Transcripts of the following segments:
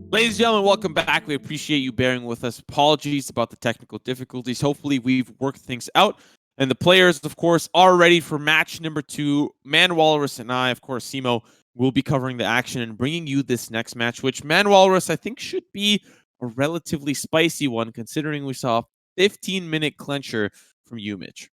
Ladies and gentlemen, welcome back. We appreciate you bearing with us. Apologies about the technical difficulties. Hopefully, we've worked things out. And the players, of course, are ready for match number 2. Man Walrus and I, of course, Simo, will be covering the action and bringing you this next match, which Man Walrus, I think, should be a relatively spicy one, considering we saw a 15-minute clincher from UMich.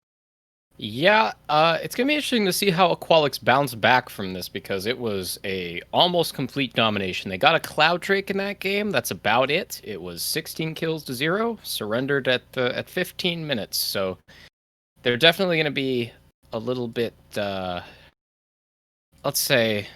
Yeah, it's going to be interesting to see how AQUALIX bounced back from this, because it was a almost complete domination. They got a Cloud Drake in that game. That's about it. It was 16 kills to 0, surrendered at 15 minutes. So they're definitely going to be a little bit, let's say...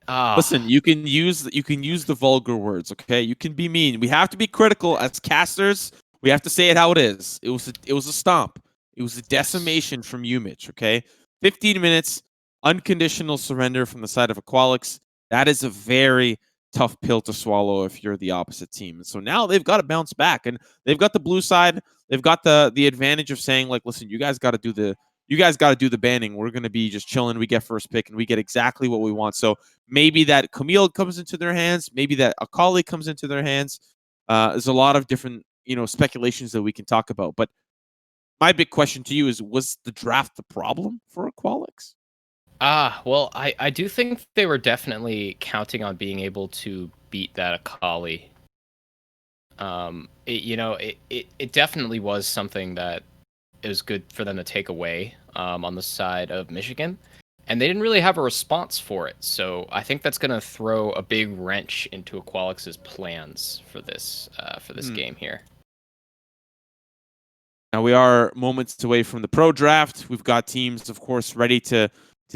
Listen, you can use the vulgar words, okay? You can be mean. We have to be critical as casters. We have to say it how it is. It was a stomp. It was a decimation from UMich, okay? 15 minutes, unconditional surrender from the side of AQUALIX. That is a very tough pill to swallow if you're the opposite team. And so now they've got to bounce back, and they've got the blue side. They've got the advantage of saying, like, listen, you guys got to do the banning. We're going to be just chilling. We get first pick, and we get exactly what we want. So maybe that Camille comes into their hands. Maybe that AQUALIX comes into their hands. There's a lot of different, speculations that we can talk about. But my big question to you is, was the draft the problem for AQUALIX? Well, I do think they were definitely counting on being able to beat that AQUALIX. It definitely was something that it was good for them to take away on the side of Michigan, and they didn't really have a response for it. So I think that's going to throw a big wrench into AQUALIX's plans for this game here. Now we are moments away from the pro draft. We've got teams, of course, ready to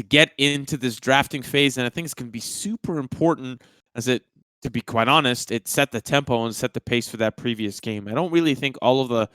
get into this drafting phase, and I think it's going to be super important to be quite honest, it set the tempo and set the pace for that previous game. I don't really think all of the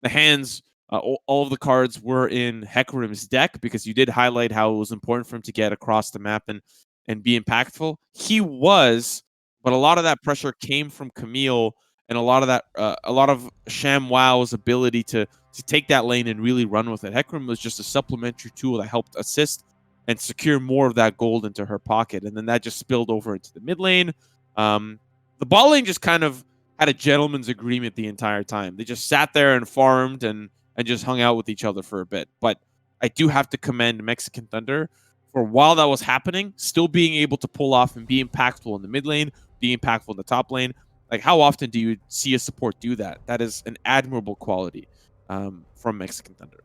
hands, all of the cards were in Hecarim's deck, because you did highlight how it was important for him to get across the map and be impactful. He was, but a lot of that pressure came from Camille, and a lot of ShamWow's ability to take that lane and really run with it. Hecarim was just a supplementary tool that helped assist and secure more of that gold into her pocket, and then that just spilled over into the mid lane. The bot lane just kind of had a gentleman's agreement the entire time. They just sat there and farmed and just hung out with each other for a bit. But I do have to commend Mexican Thunder for, while that was happening, still being able to pull off and be impactful in the mid lane, be impactful in the top lane. Like, how often do you see a support do that? That is an admirable quality from Mexican Thunder.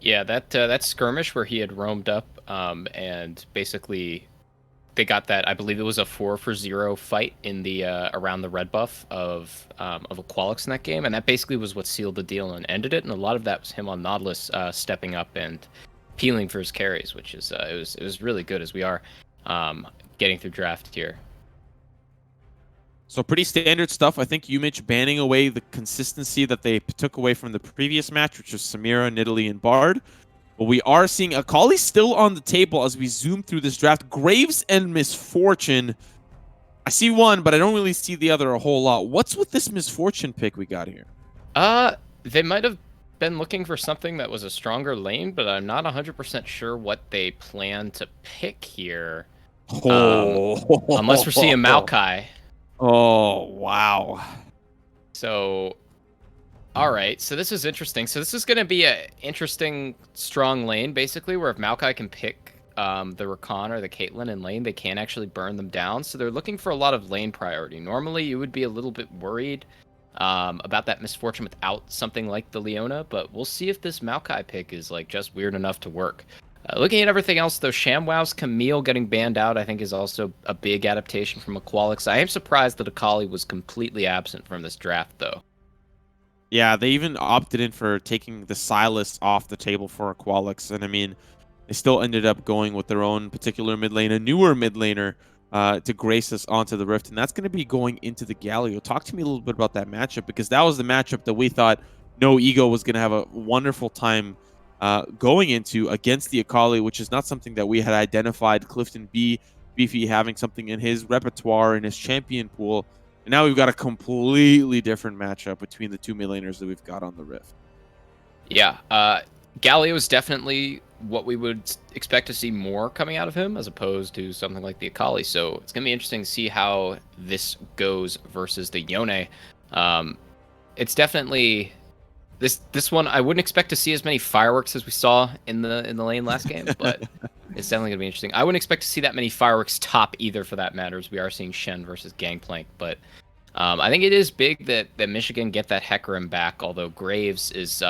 Yeah, that skirmish where he had roamed up and basically they got that, I believe it was a 4-for-0 fight in the around the red buff of AQUALIX in that game, and that basically was what sealed the deal and ended it. And a lot of that was him on Nautilus stepping up and peeling for his carries, which is it was really good as we are getting through draft here. So pretty standard stuff. I think UMich banning away the consistency that they took away from the previous match, which was Samira, Nidalee, and Bard. But we are seeing AQUALIX still on the table as we zoom through this draft. Graves and Misfortune. I see one, but I don't really see the other a whole lot. What's with this Misfortune pick we got here? They might have been looking for something that was a stronger lane, but I'm not 100% sure what they plan to pick here. Unless we're seeing Maokai. Oh, wow. So, all right. So this is interesting. So this is going to be an interesting, strong lane, basically, where if Maokai can pick the Rakan or the Caitlyn in lane, they can actually burn them down. So they're looking for a lot of lane priority. Normally, you would be a little bit worried about that Misfortune without something like the Leona, but we'll see if this Maokai pick is like just weird enough to work. Looking at everything else, though, ShamWow's Camille getting banned out, I think, is also a big adaptation from AQUALIX. I am surprised that AQUALIX was completely absent from this draft, though. Yeah, they even opted in for taking the Silas off the table for AQUALIX, and I mean, they still ended up going with their own particular mid lane, a newer mid laner, to grace us onto the Rift, and that's going to be going into the Galio. Talk to me a little bit about that matchup, because that was the matchup that we thought No Ego was going to have a wonderful time going into against the AQUALIX, which is not something that we had identified Clifton Beefy having something in his repertoire, in his champion pool. And now we've got a completely different matchup between the two mid laners that we've got on the Rift. Yeah, Galio is definitely what we would expect to see more coming out of him as opposed to something like the AQUALIX. So it's going to be interesting to see how this goes versus the Yone. It's definitely this one. I wouldn't expect to see as many fireworks as we saw in the lane last game, but it's definitely going to be interesting. I wouldn't expect to see that many fireworks top either, for that matter, as we are seeing Shen versus Gangplank. But I think it is big that Michigan get that Hecarim back, although Graves is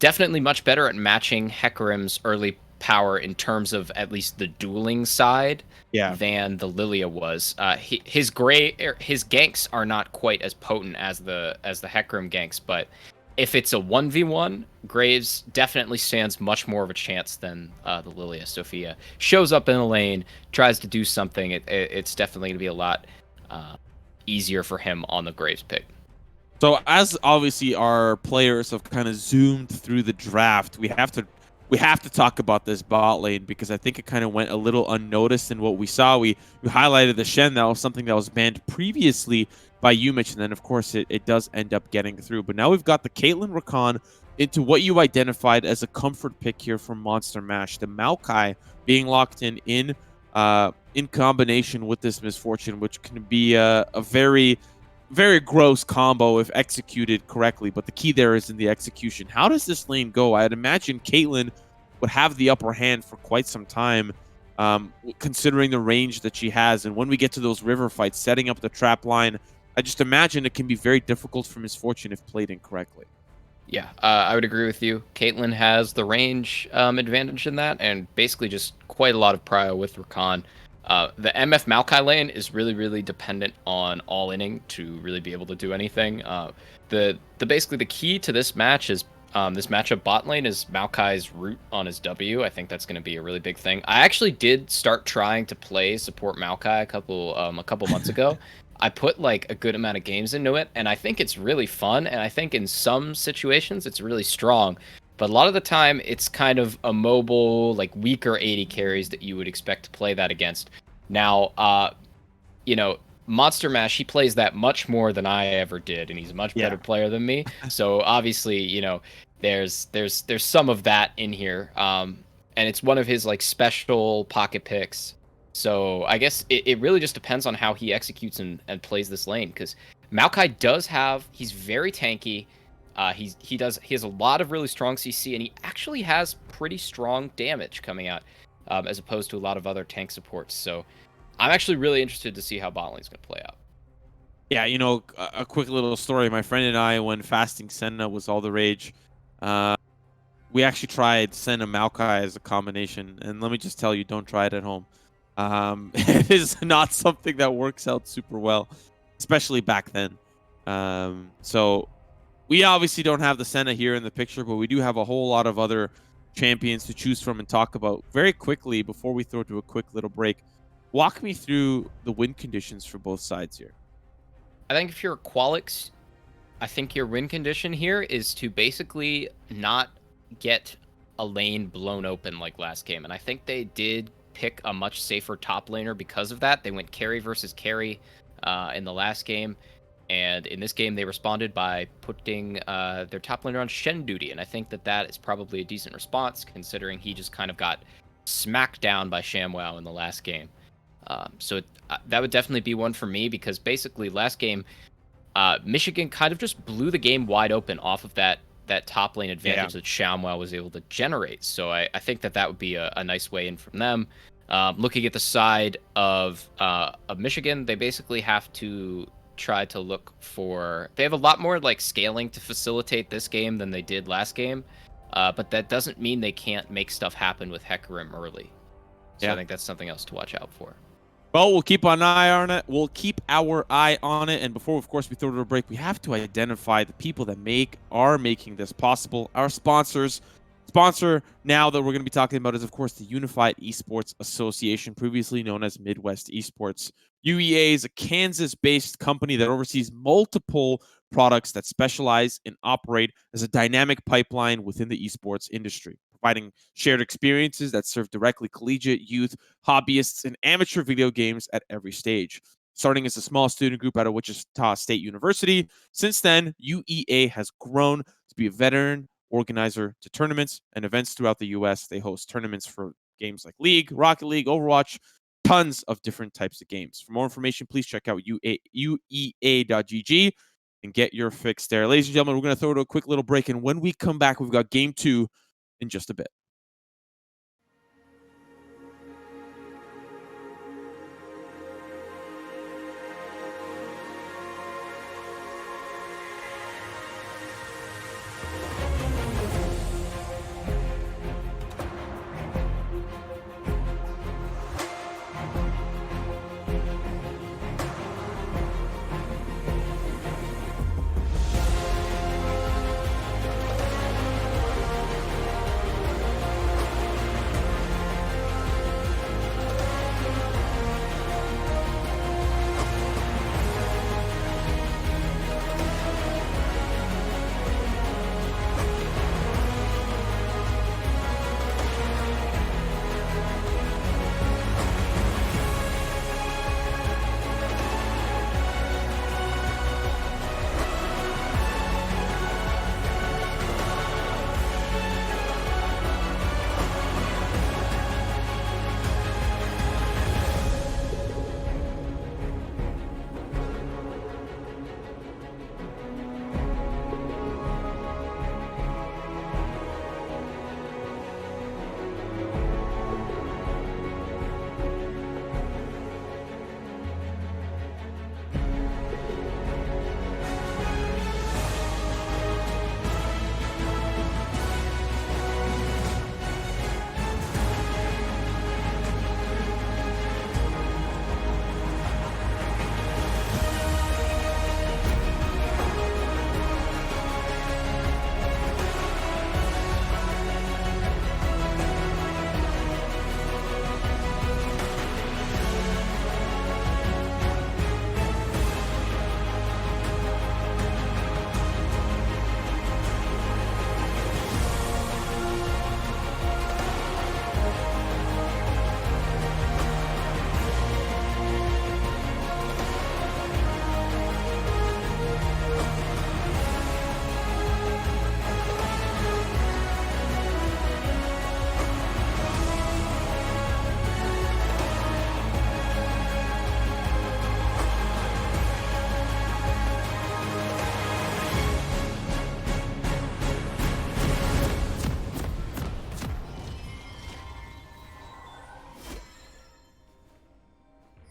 definitely much better at matching Hecarim's early power in terms of at least the dueling side than the Lilia was. His ganks are not quite as potent as the Hecarim ganks, but if it's a 1v1, Graves definitely stands much more of a chance than the Lilia. Sophia shows up in the lane, tries to do something. It's definitely going to be a lot easier for him on the Graves pick. So as obviously our players have kind of zoomed through the draft, we have to talk about this bot lane, because I think it kind of went a little unnoticed in what we saw. We highlighted the Shen. That was something that was banned previously by UMich, and then of course it does end up getting through. But now we've got the Caitlyn Rakan into what you identified as a comfort pick here from Monster Mash. The Maokai being locked in combination with this Misfortune, which can be a very gross combo if executed correctly, but the key there is in the execution. How does this lane go? I'd imagine Caitlyn would have the upper hand for quite some time, considering the range that she has. And when we get to those river fights, setting up the trap line, I just imagine it can be very difficult for Misfortune if played incorrectly. Yeah, I would agree with you. Caitlyn has the range advantage in that, and basically just quite a lot of prio with Rakan. The MF Maokai lane is really dependent on all-inning to really be able to do anything. Basically the key to this match is this matchup bot lane is Maokai's root on his W. I think that's going to be a really big thing. I actually did start trying to play support Maokai a couple months ago. I put like a good amount of games into it, and I think it's really fun, and I think in some situations it's really strong. But a lot of the time, it's kind of a mobile, like weaker 80 carries that you would expect to play that against. Now, Monster Mash, he plays that much more than I ever did, and he's a much better player than me. So obviously, there's some of that in here, and it's one of his like special pocket picks. So I guess it really just depends on how he executes and plays this lane, because Maokai he's very tanky. He has a lot of really strong CC, and he actually has pretty strong damage coming out, as opposed to a lot of other tank supports. So I'm actually really interested to see how bot lane's going to play out. Yeah, a quick little story. My friend and I, when fasting Senna was all the rage, we actually tried Senna Maokai as a combination, and let me just tell you, don't try it at home. It is not something that works out super well, especially back then. So we obviously don't have the Senna here in the picture, but we do have a whole lot of other champions to choose from and talk about. Very quickly, before we throw to a quick little break, walk me through the win conditions for both sides here. I think if you're AQUALIX, I think your win condition here is to basically not get a lane blown open like last game. And I think they did pick a much safer top laner because of that. They went carry versus carry in the last game. And in this game, they responded by putting their top laner on Shen duty. And I think that is probably a decent response, considering he just kind of got smacked down by ShamWow in the last game. So that would definitely be one for me, because basically last game, Michigan kind of just blew the game wide open off of that top lane advantage that ShamWow was able to generate. So I think that would be a nice way in from them. Looking at the side of Michigan, they basically have to try to look for... They have a lot more like scaling to facilitate this game than they did last game, but that doesn't mean they can't make stuff happen with Hecarim early. So I think that's something else to watch out for. Well, we'll keep an eye on it. We'll keep our eye on it. And before, of course, we throw to a break, we have to identify the people that are making this possible. Our sponsors. Sponsor now that we're going to be talking about is, of course, the Unified Esports Association, previously known as Midwest Esports. UEA is a Kansas-based company that oversees multiple products that specialize and operate as a dynamic pipeline within the esports industry, providing shared experiences that serve directly collegiate, youth, hobbyists, and amateur video games at every stage. Starting as a small student group out of Wichita State University, since then, UEA has grown to be a veteran organizer to tournaments and events throughout the US. They host tournaments for games like League, Rocket League, Overwatch, tons of different types of games. For more information, please check out uea.gg and get your fix there. Ladies and gentlemen, we're going to throw to a quick little break, and when we come back, we've got game 2 in just a bit.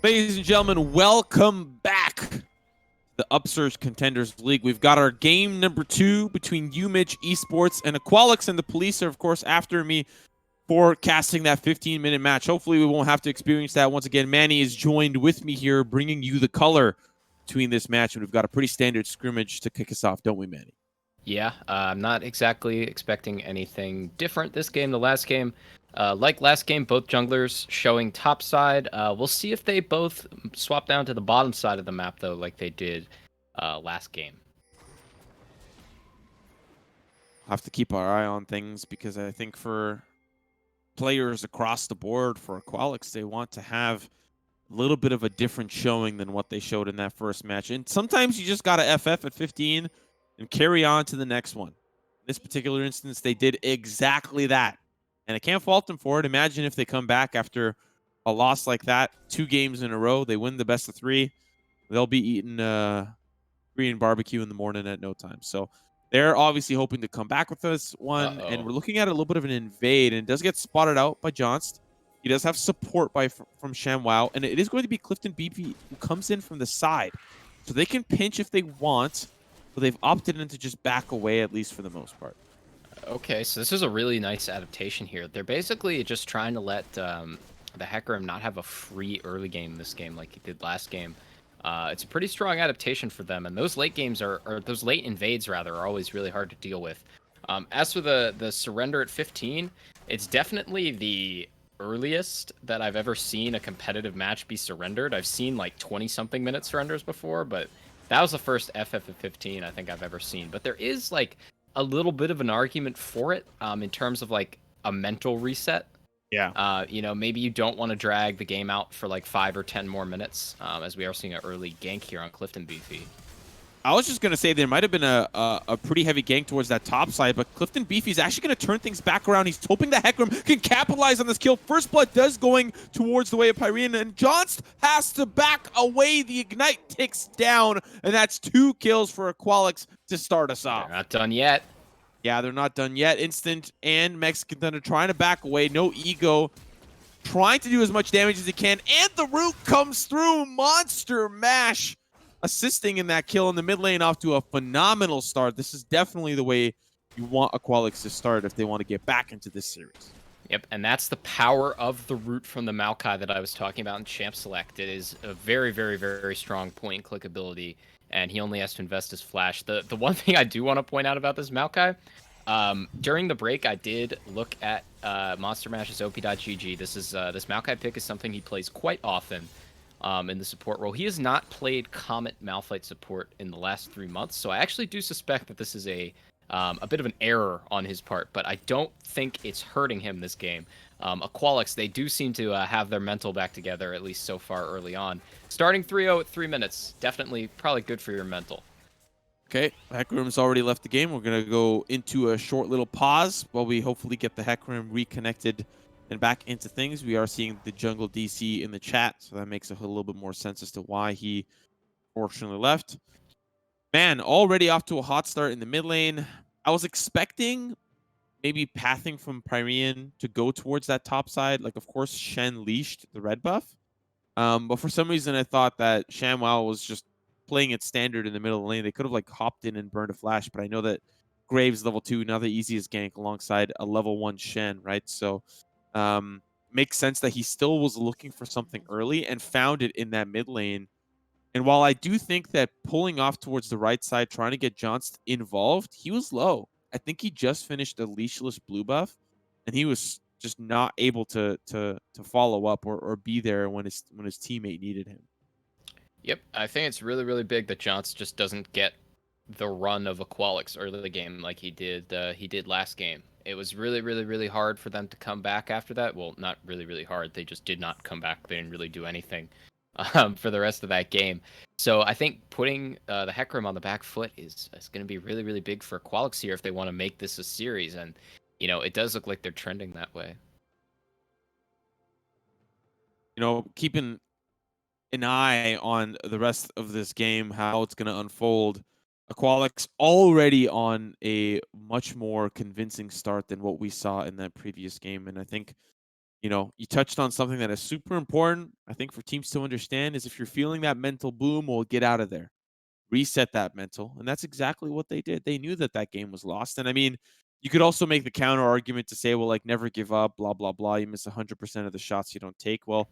Ladies and gentlemen, welcome back to the Upsurge Contenders League. We've got our game number 2 between UMich Esports and AQUALIX, and the police are, of course, after me for casting that 15-minute match. Hopefully, we won't have to experience that once again. Manny is joined with me here, bringing you the color between this match, and we've got a pretty standard scrimmage to kick us off, don't we, Manny? Yeah, I'm not exactly expecting anything different this game. The last game, like last game, both junglers showing top side. We'll see if they both swap down to the bottom side of the map, though, like they did last game. We'll have to keep our eye on things, because I think for players across the board for AQUALIX, they want to have a little bit of a different showing than what they showed in that first match. And sometimes you just got to FF at 15 and carry on to the next one. In this particular instance, they did exactly that. And I can't fault them for it. Imagine if they come back after a loss like that, 2 games in a row, they win the best of 3. They'll be eating Korean barbecue in the morning at no time. So they're obviously hoping to come back with this one. And we're looking at a little bit of an invade, and it does get spotted out by Jonst. He does have support from ShamWow, and it is going to be Clifton BP who comes in from the side. So they can pinch if they want, but they've opted in to just back away, at least for the most part. Okay, so this is a really nice adaptation here. They're basically just trying to let the Hecarim not have a free early game this game like he did last game. It's a pretty strong adaptation for them, and those late games or those late invades rather are always really hard to deal with. As for the surrender at 15, it's definitely the earliest that I've ever seen a competitive match be surrendered. I've seen like 20-something minute surrenders before, but that was the first FF at 15 I think I've ever seen. But there is like a little bit of an argument for it in terms of like a mental reset. Yeah. You know, maybe you don't want to drag the game out for like 5 or 10 more minutes, as we are seeing an early gank here on Clifton BV. I was just going to say there might have been a pretty heavy gank towards that top side, but Clifton Beefy's actually going to turn things back around. He's hoping that Hecarim can capitalize on this kill. First blood does going towards the way of Pyrean, and Jonst has to back away. The Ignite ticks down, and that's 2 kills for AQUALIX to start us off. They're not done yet. Yeah, they're not done yet. Instant and Mexican Thunder trying to back away. No ego. Trying to do as much damage as he can, and the root comes through. Monster Mash assisting in that kill in the mid lane, off to a phenomenal start. This is definitely the way you want AQUALIX to start if they want to get back into this series. Yep, and that's the power of the root from the Maokai that I was talking about in Champ Select. It is a very, very, very strong point-and-click ability, and he only has to invest his flash. The one thing I do want to point out about this Maokai, during the break, I did look at Monster Mash's OP.GG. This Maokai pick is something he plays quite often in the support role. He has not played Comet Malphite support in the last 3 months, so I actually do suspect that this is a bit of an error on his part, but I don't think it's hurting him this game. AQUALIX, they do seem to have their mental back together, at least so far early on. Starting 3-0 at 3 minutes, definitely probably good for your mental. Okay, Hecarim's already left the game. We're going to go into a short little pause while we hopefully get the Hecarim reconnected and back into things. We are seeing the jungle DC in the chat, so that makes a little bit more sense as to why he fortunately left. Man, already off to a hot start in the mid lane. I was expecting maybe pathing from Pyrean to go towards that top side. Like, of course, Shen leashed the red buff. But for some reason, I thought that ShamWow was just playing it standard in the middle of the lane. They could have, like, hopped in and burned a flash, but I know that Graves level 2, not the easiest gank alongside a level 1 Shen, right? So, makes sense that he still was looking for something early and found it in that mid lane. And while I do think that pulling off towards the right side, trying to get Jonst involved, he was low. I think he just finished a leashless blue buff, and he was just not able to follow up or be there when his teammate needed him. Yep, I think it's really, really big that Jonst just doesn't get the run of AQUALIX early in the game like he did last game. It was really, really, really hard for them to come back after that. Well, not really, really hard. They just did not come back. They didn't really do anything for the rest of that game. So I think putting the Hecarim on the back foot is going to be really, really big for AQUALIX here if they want to make this a series. And, you know, it does look like they're trending that way. You know, keeping an eye on the rest of this game, how it's going to unfold. AQUALIX already on a much more convincing start than what we saw in that previous game. And I think, you know, you touched on something that is super important, I think, for teams to understand is if you're feeling that mental boom, well, get out of there. Reset that mental. And that's exactly what they did. They knew that that game was lost. And I mean, you could also make the counter argument to say, well, like, never give up, blah, blah, blah. You miss 100% of the shots you don't take. Well,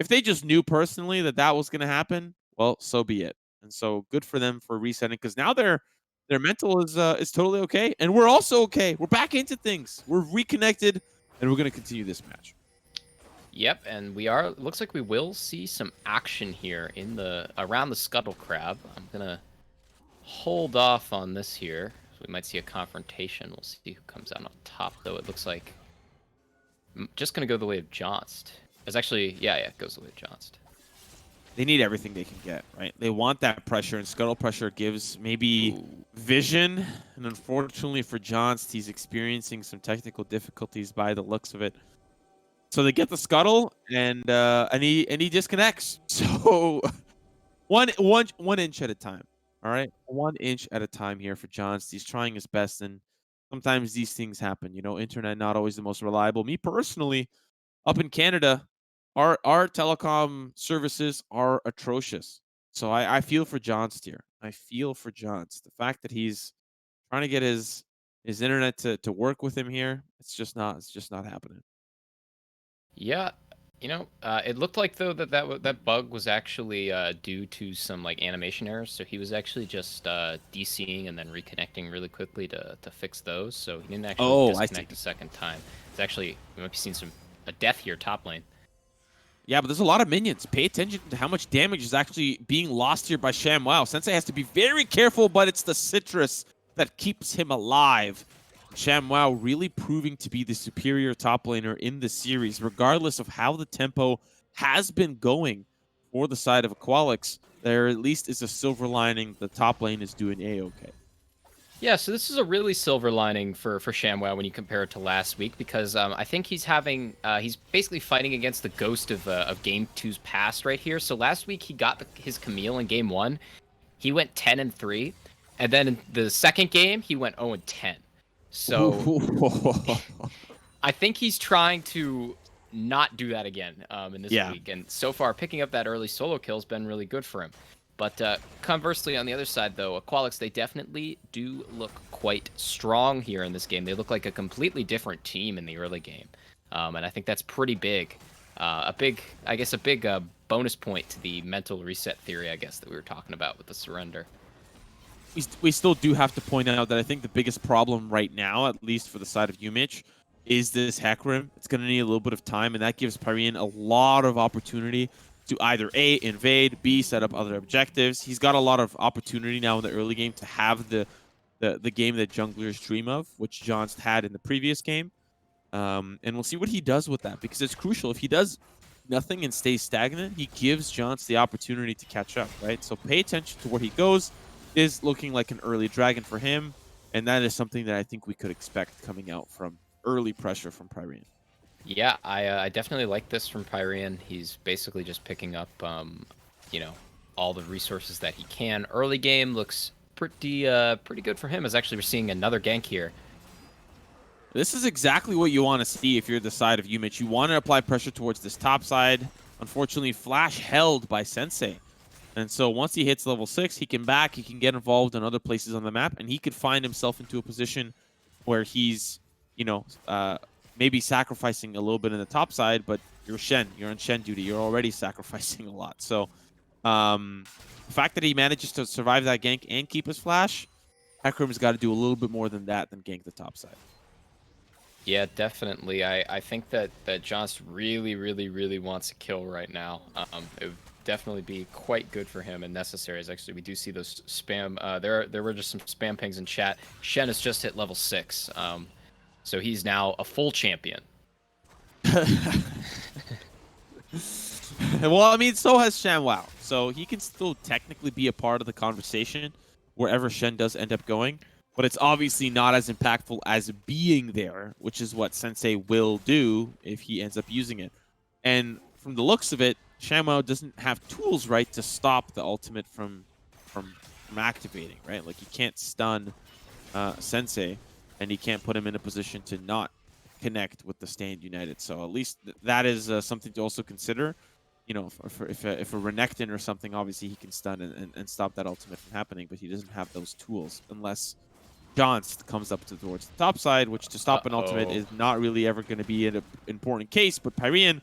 if they just knew personally that that was going to happen, well, so be it. And so good for them for resetting, because now their mental is totally okay. And we're also okay. We're back into things. We're reconnected, and we're going to continue this match. Yep, and we are. Looks like we will see some action here in around the Scuttle Crab. I'm gonna hold off on this here. So we might see a confrontation. We'll see who comes out on top, though. It looks like I'm just gonna go the way of Jonst. It's actually, yeah, it goes the way of Jonst. They need everything they can get, right? They want that pressure, and Scuttle pressure gives maybe vision. And unfortunately for Jonst, he's experiencing some technical difficulties by the looks of it. So they get the Scuttle, and he disconnects. So one inch at a time. All right, 1 inch at a time here for Jonst. He's trying his best, and sometimes these things happen. You know, internet not always the most reliable. Me personally, up in Canada, our telecom services are atrocious. So I feel for Jonst here. I feel for Jonst. The fact that he's trying to get his internet to work with him here, it's just not happening. Yeah, you know, it looked like though that bug was actually due to some like animation errors. So he was actually just DCing and then reconnecting really quickly to fix those. So he didn't actually disconnect a second time. It's actually, we might be seeing a death here top lane. Yeah, but there's a lot of minions. Pay attention to how much damage is actually being lost here by ShamWow. Sensei has to be very careful, but it's the citrus that keeps him alive. ShamWow really proving to be the superior top laner in the series, regardless of how the tempo has been going for the side of AQUALIX. there at least is a silver lining. The top lane is doing A-okay. Yeah, so this is a really silver lining for ShamWow when you compare it to last week, because I think he's having he's basically fighting against the ghost of Game 2's past right here. So last week he got his Camille in Game 1. He went 10-3, and then in the second game he went 0-10. So I think he's trying to not do that again in this week. And so far, picking up that early solo kill has been really good for him. But conversely, on the other side, though, AQUALIX, they definitely do look quite strong here in this game. They look like a completely different team in the early game. And I think that's pretty big. A big bonus point to the mental reset theory, I guess, that we were talking about with the surrender. We still do have to point out that I think the biggest problem right now, at least for the side of UMich, is this Hecarim. It's going to need a little bit of time, and that gives Pyrean a lot of opportunity to either A, invade, B, set up other objectives. He's got a lot of opportunity now in the early game to have the game that junglers dream of, which Jonst had in the previous game. And we'll see what he does with that, because it's crucial. If he does nothing and stays stagnant, he gives Jonst the opportunity to catch up, right? So pay attention to where he goes. Is looking like an early dragon for him, and that is something that I think we could expect coming out from early pressure from Pyrean. Yeah, I definitely like this from Pyrean. He's basically just picking up, all the resources that he can. Early game looks pretty good for him, as actually we're seeing another gank here. This is exactly what you want to see if you're the side of UMich. You want to apply pressure towards this top side. Unfortunately, Flash held by Sensei. And so once he hits level 6, he can get involved in other places on the map, and he could find himself into a position where he's, maybe sacrificing a little bit in the top side, but you're on Shen duty. You're already sacrificing a lot. So the fact that he manages to survive that gank and keep his flash, Hecarim's got to do a little bit more than that than gank the top side. Yeah, definitely. I think that Jonst really, really, really wants a kill right now. It would definitely be quite good for him and necessary, as actually we do see those spam. There were just some spam pings in chat. Shen has just hit level 6. So he's now a full champion. Well, I mean, so has ShamWow. So he can still technically be a part of the conversation wherever Shen does end up going. But it's obviously not as impactful as being there, which is what Sensei will do if he ends up using it. And from the looks of it, ShamWow doesn't have tools, right, to stop the ultimate from activating, right? Like, he can't stun Sensei, and he can't put him in a position to not connect with the Stand United. So at least that is something to also consider. You know, if a Renekton or something, obviously he can stun and stop that ultimate from happening, but he doesn't have those tools unless Jonst comes up towards the top side, which to stop an ultimate is not really ever going to be an important case. But Pyrean,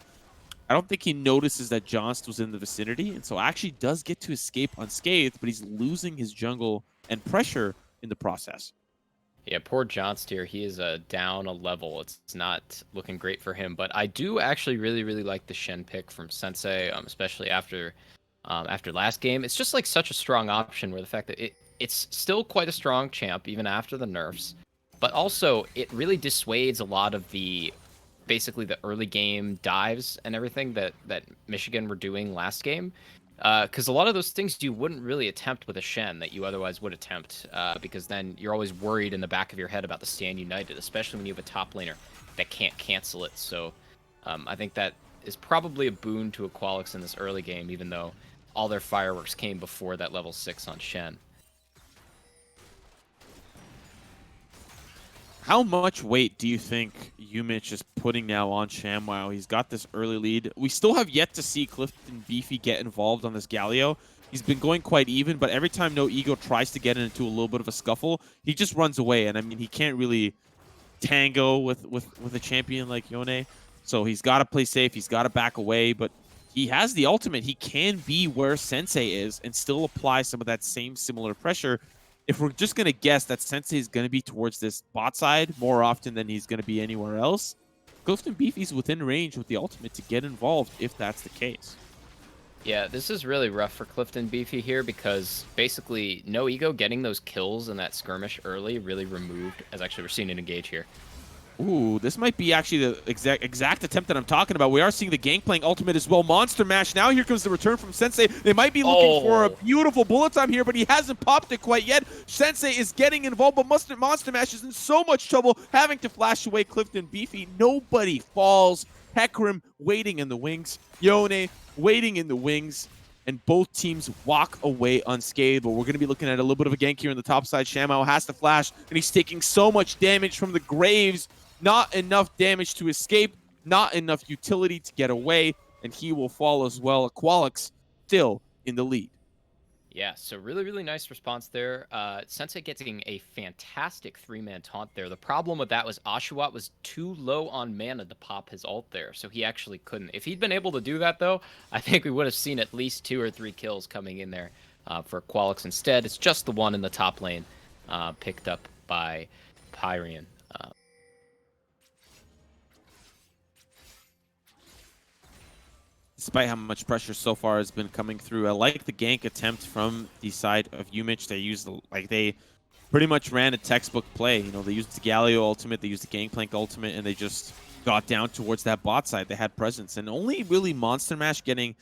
I don't think he notices that Jonst was in the vicinity, and so actually does get to escape unscathed, but he's losing his jungle and pressure in the process. Yeah, poor Jonst here. He is down a level. It's not looking great for him. But I do actually really, really like the Shen pick from Sensei, especially after last game. It's just like such a strong option, where the fact that it's still quite a strong champ even after the nerfs, but also it really dissuades a lot of basically the early game dives and everything that Michigan were doing last game. Because a lot of those things you wouldn't really attempt with a Shen that you otherwise would attempt, because then you're always worried in the back of your head about the Stand United, especially when you have a top laner that can't cancel it. So I think that is probably a boon to AQUALIX in this early game, even though all their fireworks came before that level 6 on Shen. How much weight do you think UMich is putting now on ShamWow? He's got this early lead. We still have yet to see Clifton Beefy get involved on this Galio. He's been going quite even, but every time No Ego tries to get into a little bit of a scuffle, he just runs away. And I mean, he can't really tango with a champion like Yone. So he's got to play safe. He's got to back away, but he has the ultimate. He can be where Sensei is and still apply some of that same similar pressure. If we're just going to guess that Sensei is going to be towards this bot side more often than he's going to be anywhere else, Clifton Beefy's within range with the ultimate to get involved if that's the case. Yeah, this is really rough for Clifton Beefy here, because basically No Ego getting those kills in that skirmish early really removed, as actually we're seeing it engage here. Ooh, this might be actually the exact attempt that I'm talking about. We are seeing the Gangplank ultimate as well. Monster Mash. Now here comes the return from Sensei. They might be looking for a beautiful bullet time here, but he hasn't popped it quite yet. Sensei is getting involved, but Monster Mash is in so much trouble, having to flash away Clifton Beefy. Nobody falls. Hecarim waiting in the wings. Yone waiting in the wings. And both teams walk away unscathed. But we're going to be looking at a little bit of a gank here on the top side. Shamao has to flash, and he's taking so much damage from the Graves. Not enough damage to escape, not enough utility to get away, and he will fall as well. AQUALIX still in the lead. Yeah, so really nice response there. Sensei getting a fantastic 3-man taunt there. The problem with that was Oshawott was too low on mana to pop his ult there, so he actually couldn't. If he'd been able to do that, though, I think we would have seen at least 2 or 3 kills coming in there for AQUALIX. Instead, it's just the one in the top lane picked up by Pyrian. Despite how much pressure so far has been coming through, I like the gank attempt from the side of UMich. They pretty much ran a textbook play. You know, they used the Galio ultimate, they used the Gangplank ultimate, and they just got down towards that bot side. They had presence, and only really Monster Mash getting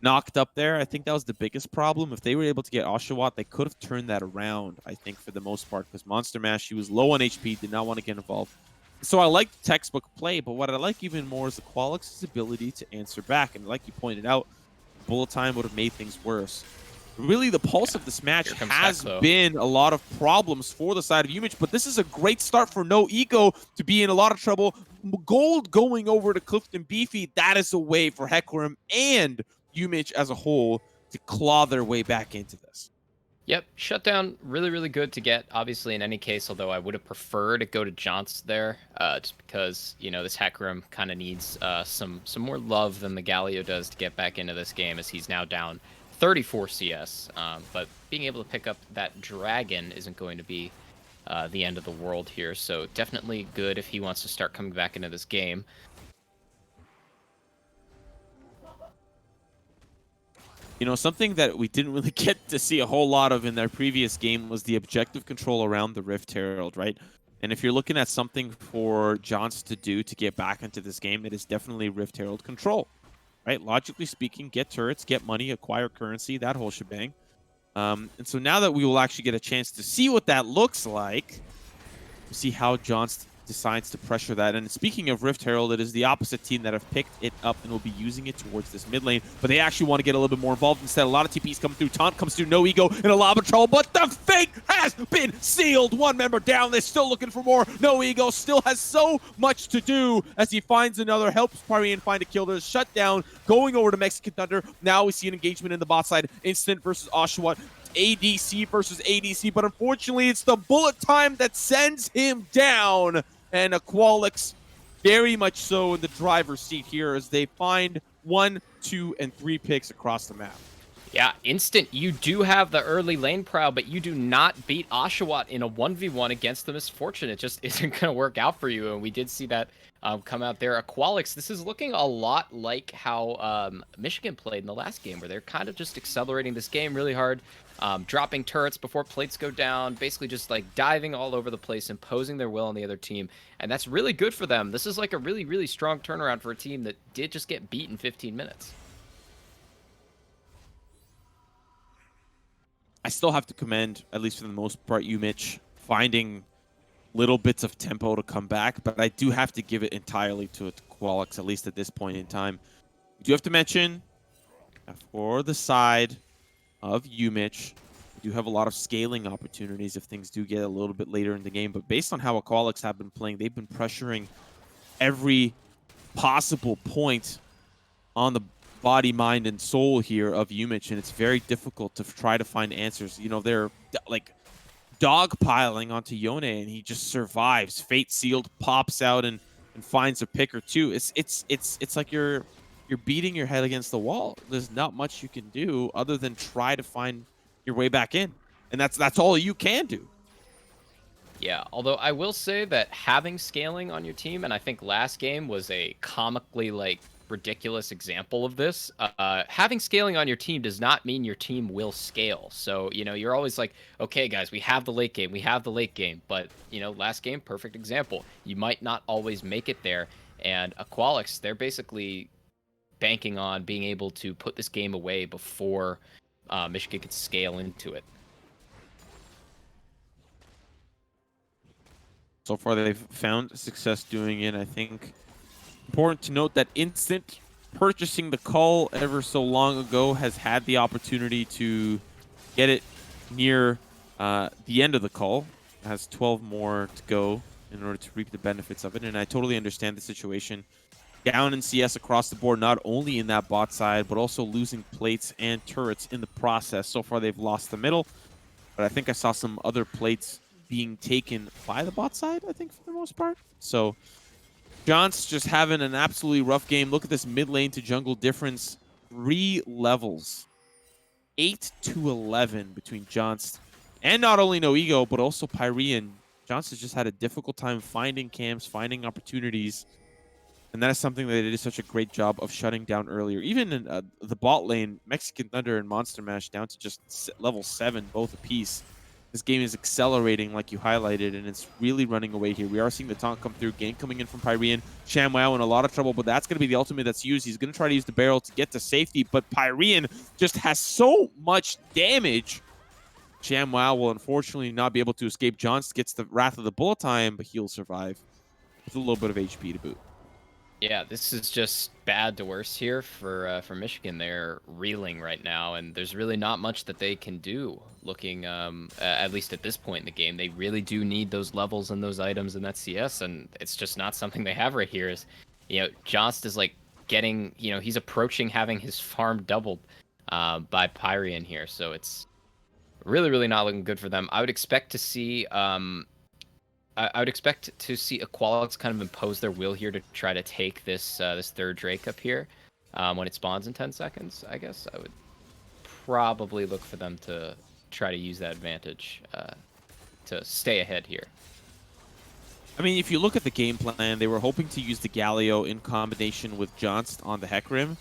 knocked up there. I think that was the biggest problem. If they were able to get Oshawott, they could have turned that around, I think, for the most part, because Monster Mash, he was low on HP, did not want to get involved. So I like the textbook play, but what I like even more is the AQUALIX's ability to answer back. And like you pointed out, bullet time would have made things worse. Really, the pulse of this match has been a lot of problems for the side of UMich, but this is a great start for No Ego to be in a lot of trouble. Gold going over to Clifton Beefy, that is a way for Hecarim and UMich as a whole to claw their way back into this. Yep, shutdown really good to get, obviously, in any case, although I would have preferred to go to John's there, just because, you know, this Hecarim kind of needs some more love than the Galio does to get back into this game, as he's now down 34 CS. But being able to pick up that Dragon isn't going to be the end of the world here, so definitely good if he wants to start coming back into this game. You know, something that we didn't really get to see a whole lot of in their previous game was the objective control around the Rift Herald, right? And if you're looking at something for Johns to do to get back into this game, it is definitely Rift Herald control, right? Logically speaking, get turrets, get money, acquire currency, that whole shebang. And so now that we will actually get a chance to see what that looks like, we'll see how Johns decides to pressure that. And speaking of Rift Herald, it is the opposite team that have picked it up and will be using it towards this mid lane, but they actually want to get a little bit more involved. Instead, a lot of TPs come through. Taunt comes through. No Ego in a lot of trouble, but the fate has been sealed. One member down. They're still looking for more. No Ego still has so much to do as he finds another, helps Pyrian find a kill. There's shut down, going over to Mexican Thunder. Now we see an engagement in the bot side. Instant versus Oshawott. ADC versus ADC, but unfortunately it's the bullet time that sends him down, and AQUALIX very much so in the driver's seat here as they find 1, 2, and 3 picks across the map. Yeah, Instant, you do have the early lane prow, but you do not beat Oshawott in a 1v1 against the Misfortune. It just isn't going to work out for you, and we did see that come out there. AQUALIX, this is looking a lot like how Michigan played in the last game, where they're kind of just accelerating this game really hard, dropping turrets before plates go down, basically just like diving all over the place, imposing their will on the other team, and that's really good for them. This is like a really strong turnaround for a team that did just get beat in 15 minutes. I still have to commend, at least for the most part, UMich finding little bits of tempo to come back, but I do have to give it entirely to AQUALIX, at least at this point in time. We do have to mention, for the side of UMich, we do have a lot of scaling opportunities if things do get a little bit later in the game, but based on how AQUALIX have been playing, they've been pressuring every possible point on the body, mind, and soul here of UMich, and it's very difficult to try to find answers. You know, they're like dogpiling onto Yone, and he just survives. Fate Sealed pops out and finds a pick or two. It's like you're beating your head against the wall. There's not much you can do other than try to find your way back in, and that's all you can do. Yeah, although I will say that having scaling on your team, and I think last game was a comically like ridiculous example of this. Having scaling on your team does not mean your team will scale. So, you know, you're always like, okay, guys, we have the late game. We have the late game. But, you know, last game, perfect example. You might not always make it there. And AQUALIX, they're basically banking on being able to put this game away before Michigan could scale into it. So far, they've found success doing it. I think important to note that Instant, purchasing the call ever so long ago, has had the opportunity to get it near the end of the call. It has 12 more to go in order to reap the benefits of it. And I totally understand the situation. Down in CS across the board, not only in that bot side, but also losing plates and turrets in the process. So far, they've lost the middle, but I think I saw some other plates being taken by the bot side, I think, for the most part. So John's just having an absolutely rough game. Look at this mid lane to jungle difference. 3 levels. 8-11 between Johnst and not only No Ego, but also Pyrean. Johnst has just had a difficult time finding camps, finding opportunities. And that is something that they did such a great job of shutting down earlier. Even in the bot lane, Mexican Thunder and Monster Mash down to just level 7, both apiece. This game is accelerating, like you highlighted, and it's really running away here. We are seeing the taunt come through. Game coming in from Pyrean. ShamWow in a lot of trouble, but that's going to be the ultimate that's used. He's going to try to use the barrel to get to safety, but Pyrean just has so much damage. ShamWow will unfortunately not be able to escape. Johnst gets the Wrath of the Bullet time, but he'll survive with a little bit of HP to boot. Yeah, this is just bad to worse here for Michigan. They're reeling right now, and there's really not much that they can do. Looking at least at this point in the game, they really do need those levels and those items in that CS, and it's just not something they have right here. Is, you know, Johnst is like getting, you know, he's approaching having his farm doubled by Pyrean here, so it's really not looking good for them. I would expect to see I would expect to see AQUALIX kind of impose their will here to try to take this this third Drake up here when it spawns in 10 seconds. I guess I would probably look for them to try to use that advantage to stay ahead here. I mean, if you look at the game plan, they were hoping to use the Galio in combination with Johnst on the Hecarim.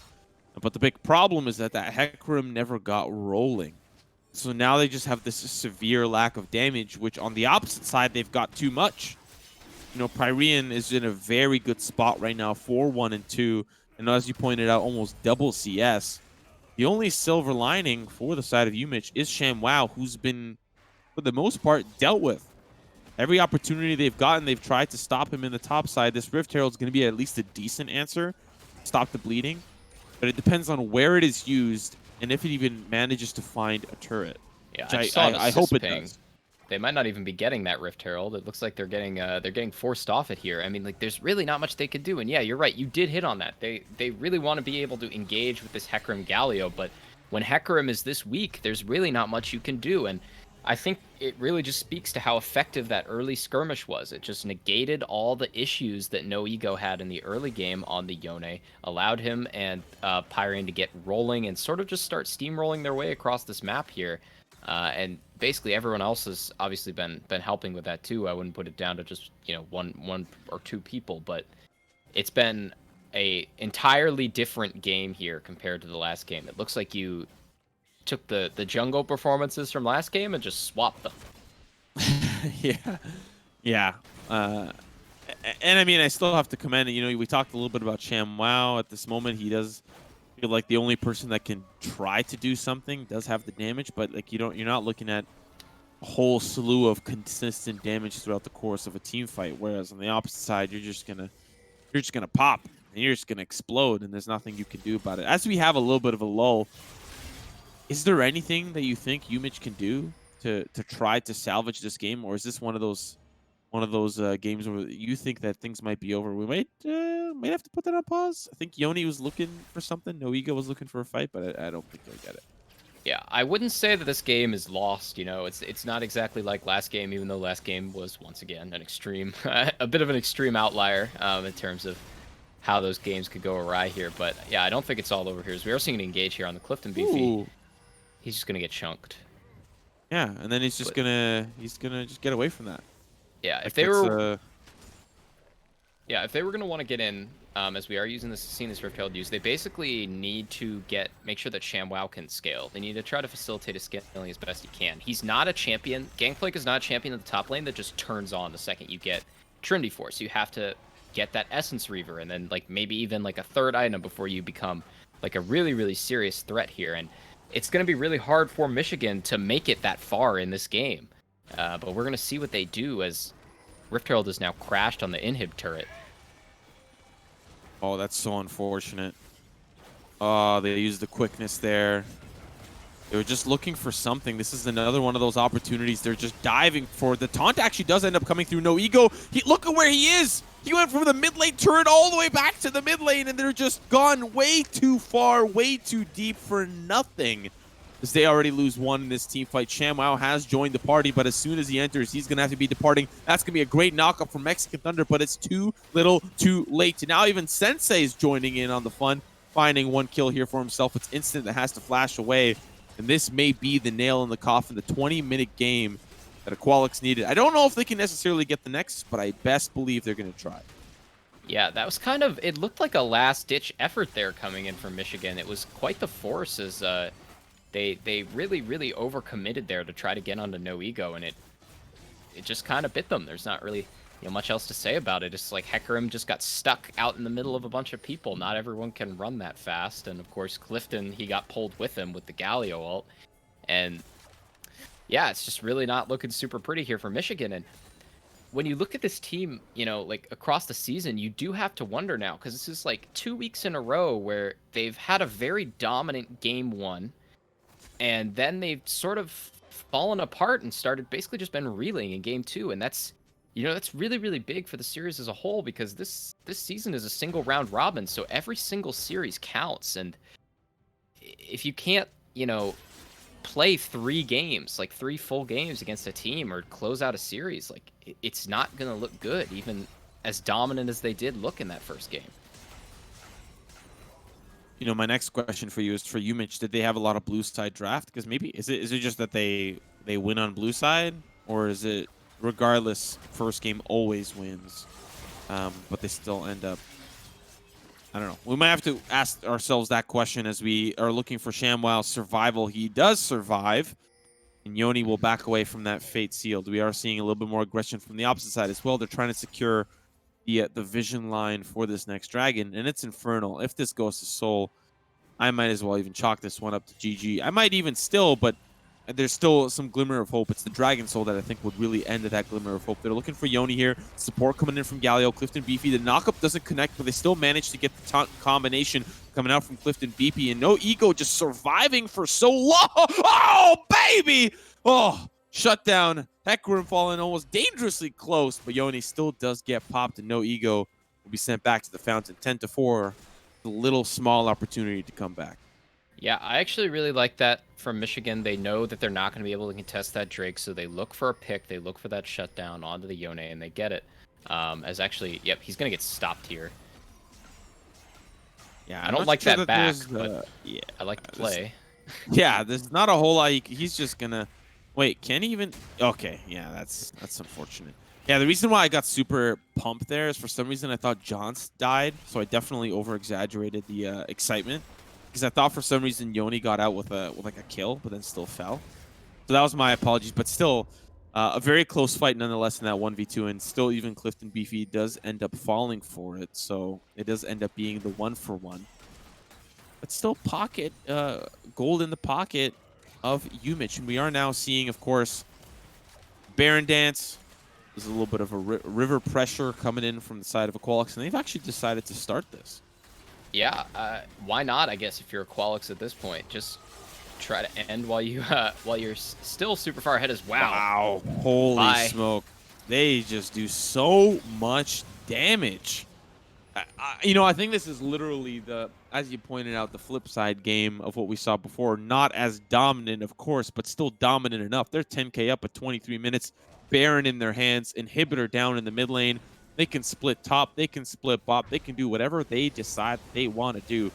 But the big problem is that Hecarim never got rolling. So now they just have this severe lack of damage, which on the opposite side, they've got too much. You know, Pyrean is in a very good spot right now, 4-1 and 2. And as you pointed out, almost double CS. The only silver lining for the side of UMich is ShamWow, who's been, for the most part, dealt with. Every opportunity they've gotten, they've tried to stop him in the top side. This Rift Herald is going to be at least a decent answer. Stop the bleeding. But it depends on where it is used and if it even manages to find a turret. Yeah, I hope it does. They might not even be getting that Rift Herald. It looks like they're getting forced off it here. I mean, like, there's really not much they could do. And yeah, you're right. You did hit on that. They really want to be able to engage with this Hecarim Galio, but when Hecarim is this weak, there's really not much you can do. And I think it really just speaks to how effective that early skirmish was. It just negated all the issues that No Ego had in the early game on the Yone, allowed him and Pyrean to get rolling and sort of just start steamrolling their way across this map here. And basically everyone else has obviously been helping with that too. I wouldn't put it down to just, you know, one or two people, but it's been a entirely different game here compared to the last game. It looks like you took the jungle performances from last game and just swapped them. Yeah. And I mean, I still have to commend it. You know, we talked a little bit about ShamWow. At this moment, he does feel like the only person that can try to do something, does have the damage, but like you're not looking at a whole slew of consistent damage throughout the course of a team fight. Whereas on the opposite side, you're just gonna pop and you're just gonna explode, and there's nothing you can do about it. As we have a little bit of a lull, is there anything that you think UMich can do to try to salvage this game, or is this one of those games where you think that things might be over? We might have to put that on pause. I think Yoni was looking for something. No Ego was looking for a fight, but I don't think they'll get it. Yeah, I wouldn't say that this game is lost. You know, it's not exactly like last game, even though last game was once again an extreme, a bit of an extreme outlier in terms of how those games could go awry here. But yeah, I don't think it's all over here. As we are seeing an engage here on the Clifton BV. He's just gonna get chunked. Yeah, and then he's gonna just get away from that. Yeah, if they were gonna want to get in as we are seeing this Rift-Herald use, they basically need to make sure that ShamWow can scale. They need to try to facilitate his scaling as best he can. He's not a champion. Gangplank is not a champion in the top lane that just turns on the second you get Trinity Force. You have to get that Essence Reaver and then like maybe even like a third item before you become like a really, really serious threat here. And it's going to be really hard for Michigan to make it that far in this game. But we're going to see what they do as Rift-Herald is now crashed on the inhib turret. Oh, that's so unfortunate. Oh, they used the quickness there. They were just looking for something. This is another one of those opportunities. They're just diving for it. The taunt actually does end up coming through. No ego. Look at where he is. He went from the mid lane turret all the way back to the mid lane, and they're just gone way too far, way too deep for nothing. As they already lose one in this team fight. ShamWow has joined the party, but as soon as he enters, he's going to have to be departing. That's going to be a great knockup from Mexican Thunder, but it's too little too late. Now even Sensei is joining in on the fun, finding one kill here for himself. It's instant that has to flash away, and this may be the nail in the coffin, the 20-minute game that AQUALIX needed. I don't know if they can necessarily get the next, but I best believe they're going to try. Yeah, that was kind of, it looked like a last-ditch effort there coming in from Michigan. It was quite the force as they really, really overcommitted there to try to get onto No Ego, and it just kind of bit them. There's not really much else to say about it. It's like Hecarim just got stuck out in the middle of a bunch of people. Not everyone can run that fast, and of course Clifton, he got pulled with him with the Galio ult, and yeah, it's just really not looking super pretty here for Michigan. And when you look at this team, like across the season, you do have to wonder now, because this is like 2 weeks in a row where they've had a very dominant game one, and then they've sort of fallen apart and started basically just been reeling in game two. And that's, that's really, really big for the series as a whole, because this season is a single round robin. So every single series counts. And if you can't, play 3 games, like 3 full games against a team or close out a series, like it's not going to look good, even as dominant as they did look in that first game. My next question for you is for UMich. Did they have a lot of blue side draft? Because maybe is it just that they win on blue side, or is it regardless first game always wins, but they still end up? I don't know. We might have to ask ourselves that question as we are looking for ShamWow's survival. He does survive, and Yoni will back away from that fate sealed. We are seeing a little bit more aggression from the opposite side as well. They're trying to secure the vision line for this next dragon, and it's infernal. If this goes to Soul, I might as well even chalk this one up to GG. I might even still, but there's still some glimmer of hope. It's the Dragon Soul that I think would really end that glimmer of hope. They're looking for Yoni here. Support coming in from Galio, Clifton Beefy. The knockup doesn't connect, but they still manage to get the taunt combination coming out from Clifton Beefy. And No Ego just surviving for so long. Oh, baby! Oh, shut down. Hecarim falling almost dangerously close, but Yoni still does get popped, and No Ego will be sent back to the fountain. 10-4, a little small opportunity to come back. Yeah, I actually really like that from Michigan. They know that they're not going to be able to contest that Drake, so they look for a pick. They look for that shutdown onto the Yone, and they get it. As actually, yep, he's going to get stopped here. Yeah, I don't like that back, but yeah, I like the play. Yeah, there's not a whole lot. He's just going to... Wait, can he even... Okay, yeah, that's unfortunate. Yeah, the reason why I got super pumped there is for some reason I thought Johns died, so I definitely over-exaggerated the excitement. Because I thought for some reason Yoni got out with like a kill, but then still fell. So that was my apologies. But still, a very close fight nonetheless in that 1v2. And still even Clifton Beefy does end up falling for it. So it does end up being the 1-for-1. But still pocket, gold in the pocket of UMich. And we are now seeing, of course, Baron Dance. There's a little bit of a river pressure coming in from the side of AQUALIX. And they've actually decided to start this. Yeah, why not? I guess if you're AQUALIX at this point, just try to end while you're still super far ahead as wow. Holy smoke! They just do so much damage. I think this is literally as you pointed out, the flip side game of what we saw before. Not as dominant, of course, but still dominant enough. They're 10k up at 23 minutes. Baron in their hands. Inhibitor down in the mid lane. They can split top, they can split bot, they can do whatever they decide they want to do.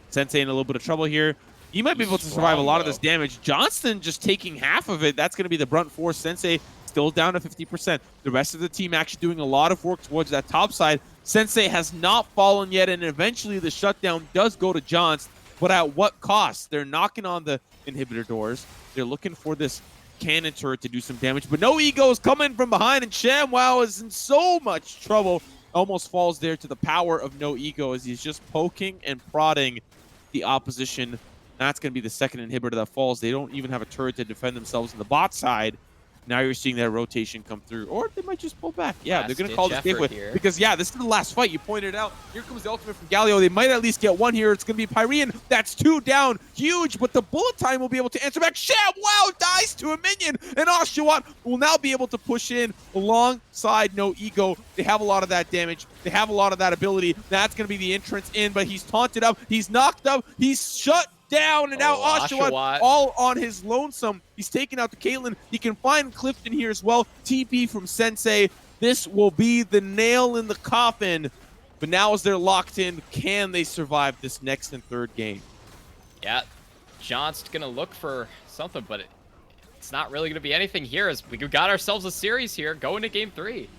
Sensei in a little bit of trouble here. He might be able to survive a lot of this damage. Johnston just taking half of it. That's going to be the brunt force. Sensei still down to 50%. The rest of the team actually doing a lot of work towards that top side. Sensei has not fallen yet, and eventually the shutdown does go to Johns, but at what cost? They're knocking on the inhibitor doors. They're looking for this cannon turret to do some damage, but No Ego is coming from behind, and ShamWow is in so much trouble. Almost falls there to the power of No Ego as he's just poking and prodding the opposition. That's going to be the second inhibitor that falls. They don't even have a turret to defend themselves on the bot side. Now you're seeing that rotation come through. Or they might just pull back. Yeah, they're going to call this game with. Because, yeah, this is the last fight. You pointed out. Here comes the ultimate from Galio. They might at least get one here. It's going to be Pyrean. That's 2 down. Huge. But the bullet time will be able to answer back. ShamWow dies to a minion. And Oshawott will now be able to push in alongside No Ego. They have a lot of that damage. They have a lot of that ability. That's going to be the entrance in. But he's taunted up. He's knocked up. He's shut down, and now Oshawott all on his lonesome. He's taking out the Caitlyn. He can find Clifton here as well. TP from Sensei. This will be the nail in the coffin. But now as they're locked in, can they survive this next and third game? Yeah, John's going to look for something, but it's not really going to be anything here as we got ourselves a series here going to game 3.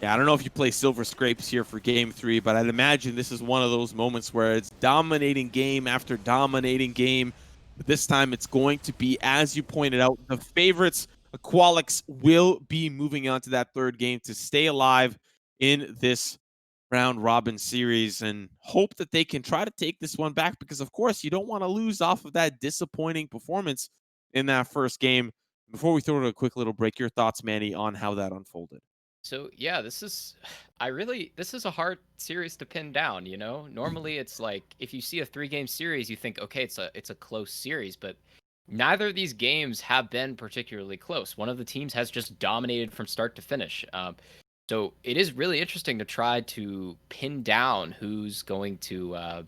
Yeah, I don't know if you play Silver Scrapes here for game 3, but I'd imagine this is one of those moments where it's dominating game after dominating game. But this time it's going to be, as you pointed out, the favorites, AQUALIX, will be moving on to that third game to stay alive in this round robin series and hope that they can try to take this one back because, of course, you don't want to lose off of that disappointing performance in that first game. Before we throw it a quick little break, your thoughts, Manny, on how that unfolded? So yeah, this is a hard series to pin down, you know? Normally it's like if you see a 3-game series, you think, okay, it's a close series, but neither of these games have been particularly close. One of the teams has just dominated from start to finish. So it is really interesting to try to pin down who's going to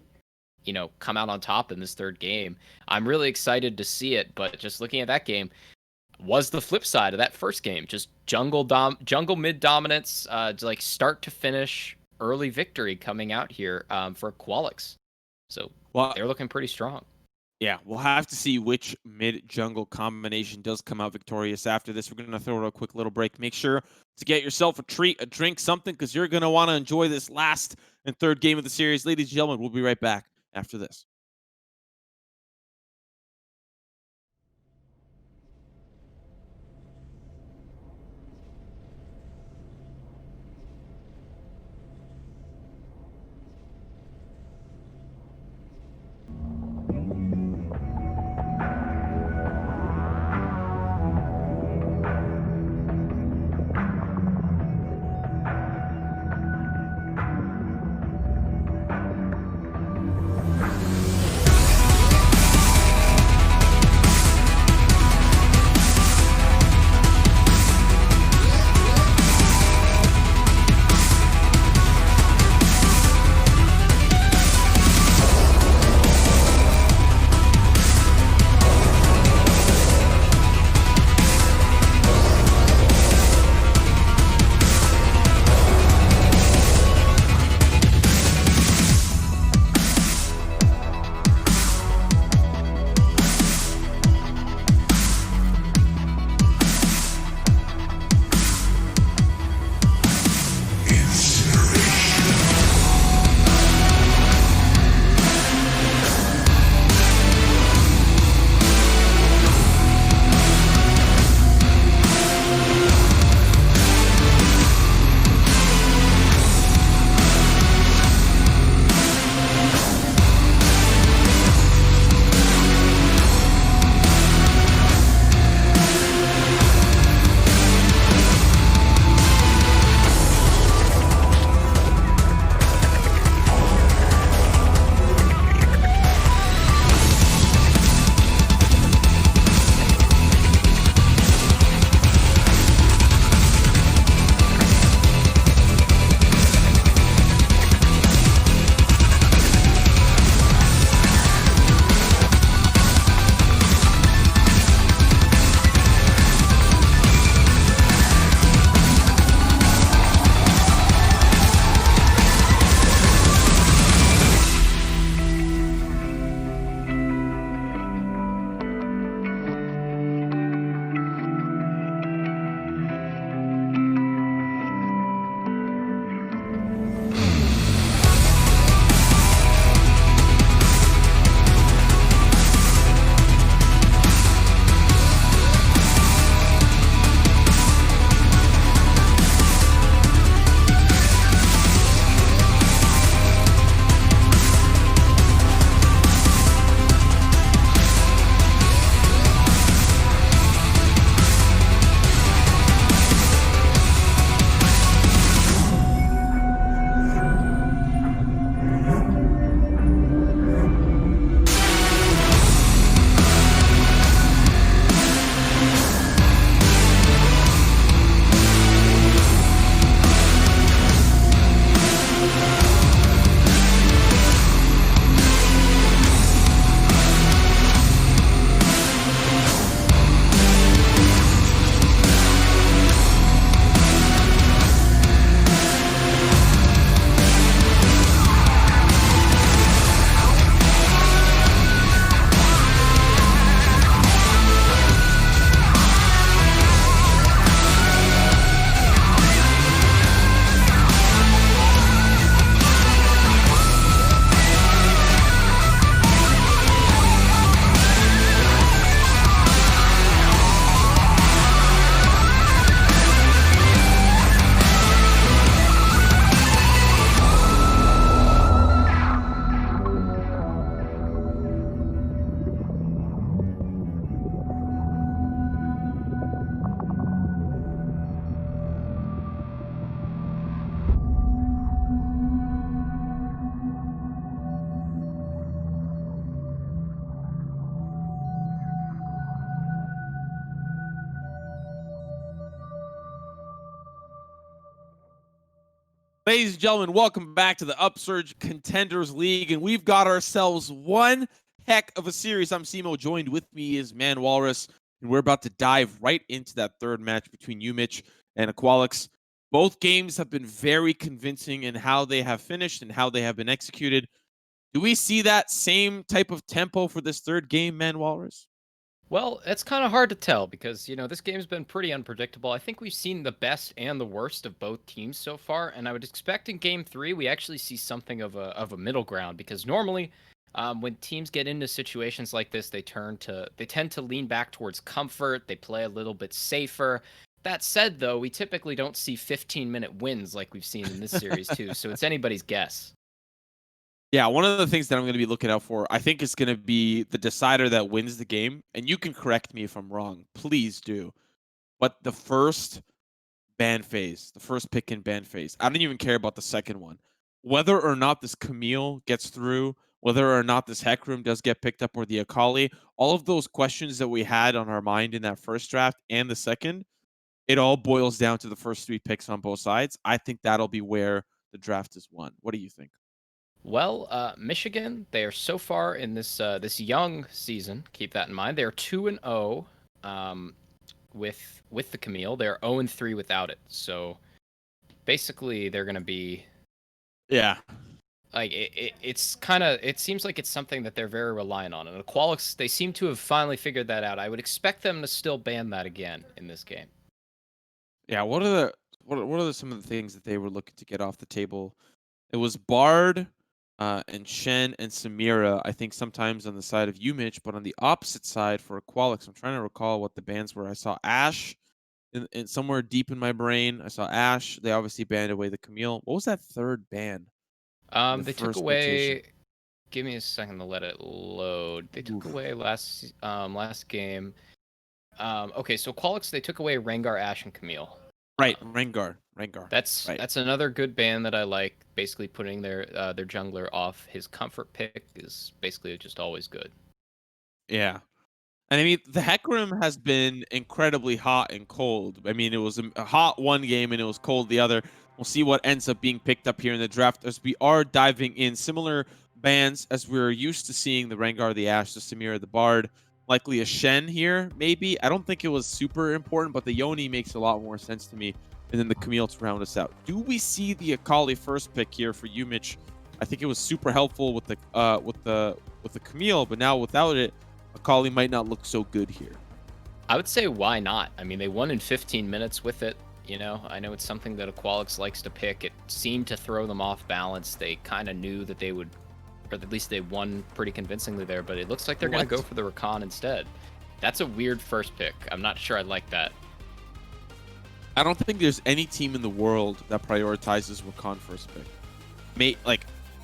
come out on top in this third game. I'm really excited to see it, but just looking at that game, was the flip side of that first game. Just jungle mid dominance, like start to finish, early victory coming out here for AQUALIX. So they're looking pretty strong. Yeah, we'll have to see which mid-jungle combination does come out victorious after this. We're going to throw a quick little break. Make sure to get yourself a treat, a drink, something, because you're going to want to enjoy this last and third game of the series. Ladies and gentlemen, we'll be right back after this. Ladies and gentlemen, welcome back to the Upsurge Contenders League, and we've got ourselves one heck of a series. I'm Simo, joined with me is Man Walrus, and we're about to dive right into that third match between UMich and AQUALIX. Both games have been very convincing in how they have finished and how they have been executed. Do we see that same type of tempo for this third game, Man Walrus? Well, it's kind of hard to tell because, this game's been pretty unpredictable. I think we've seen the best and the worst of both teams so far, and I would expect in Game 3 we actually see something of a middle ground because normally when teams get into situations like this, they tend to lean back towards comfort, they play a little bit safer. That said, though, we typically don't see 15-minute wins like we've seen in this series too, so it's anybody's guess. Yeah, one of the things that I'm going to be looking out for, I think, is going to be the decider that wins the game. And you can correct me if I'm wrong. Please do. But the first ban phase, the first pick and ban phase, I don't even care about the second one. Whether or not this Camille gets through, whether or not this Hecarim does get picked up or the Akali, all of those questions that we had on our mind in that first draft and the second, it all boils down to the first three picks on both sides. I think that'll be where the draft is won. What do you think? Well, Michigan, they are so far in this young season. Keep that in mind. They're 2-0 with the Camille. They're 0-3 without it. So basically, they're gonna be like it seems like it's something that they're very reliant on. And AQUALIX, they seem to have finally figured that out. I would expect them to still ban that again in this game. Yeah, what are some of the things that they were looking to get off the table? It was Bard, and Shen and Samira, I think sometimes on the side of UMich, but on the opposite side for AQUALIX, I'm trying to recall what the bans were. I saw Ashe in somewhere deep in my brain. I saw Ashe. They obviously banned away the Camille. What was that third ban? They took away. Rotation? Give me a second to let it load. They took away last game. Okay, so AQUALIX, they took away Rengar, Ashe, and Camille. Right, Rengar. That's another good ban that I like. Basically, putting their jungler off his comfort pick is basically just always good. Yeah, and I mean the Hecarim has been incredibly hot and cold. I mean it was a hot one game and it was cold the other. We'll see what ends up being picked up here in the draft as we are diving in similar bans as we're used to seeing the Rengar, the Ashe, the Samira, the Bard. Likely a Shen here, maybe. I don't think it was super important, but the Yoni makes a lot more sense to me. And then the Camille to round us out. Do we see the Akali first pick here for UMich? I think it was super helpful with the Camille, but now without it, Akali might not look so good here. I would say why not? I mean, they won in 15 minutes with it. I know it's something that AQUALIX likes to pick. It seemed to throw them off balance. They kind of knew that they would, or at least they won pretty convincingly there, but it looks like they're going to go for the Rakan instead. That's a weird first pick. I'm not sure I like that. I don't think there's any team in the world that prioritizes Rakan first pick.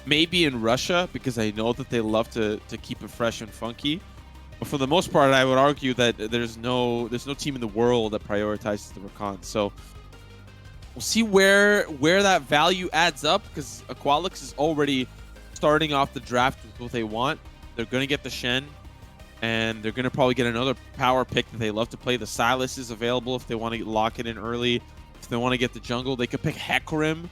Maybe in Russia, because I know that they love to keep it fresh and funky. But for the most part, I would argue that there's no team in the world that prioritizes the Rakan. So we'll see where that value adds up, because AQUALIX is already starting off the draft with what they want. They're going to get the Shen, and they're going to probably get another power pick that they love to play. The Sylas is available if they want to lock it in early. If they want to get the jungle, they could pick Hecarim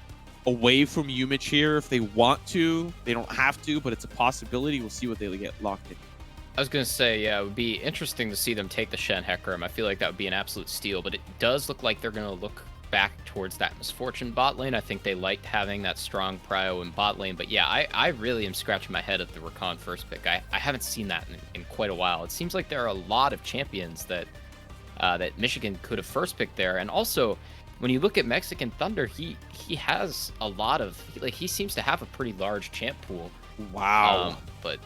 away from UMich here if they want to. They don't have to, but it's a possibility. We'll see what they get locked in. I was going to say, yeah, it would be interesting to see them take the Shen Hecarim. I feel like that would be an absolute steal, but it does look like they're going to look back towards that Misfortune bot lane. I think they liked having that strong prio in bot lane, but yeah, I really am scratching my head at the Rakan first pick. I haven't seen that in quite a while. It seems like there are a lot of champions that Michigan could have first picked there, and also when you look at Mexican Thunder, he has a lot of he seems to have a pretty large champ pool. Wow. But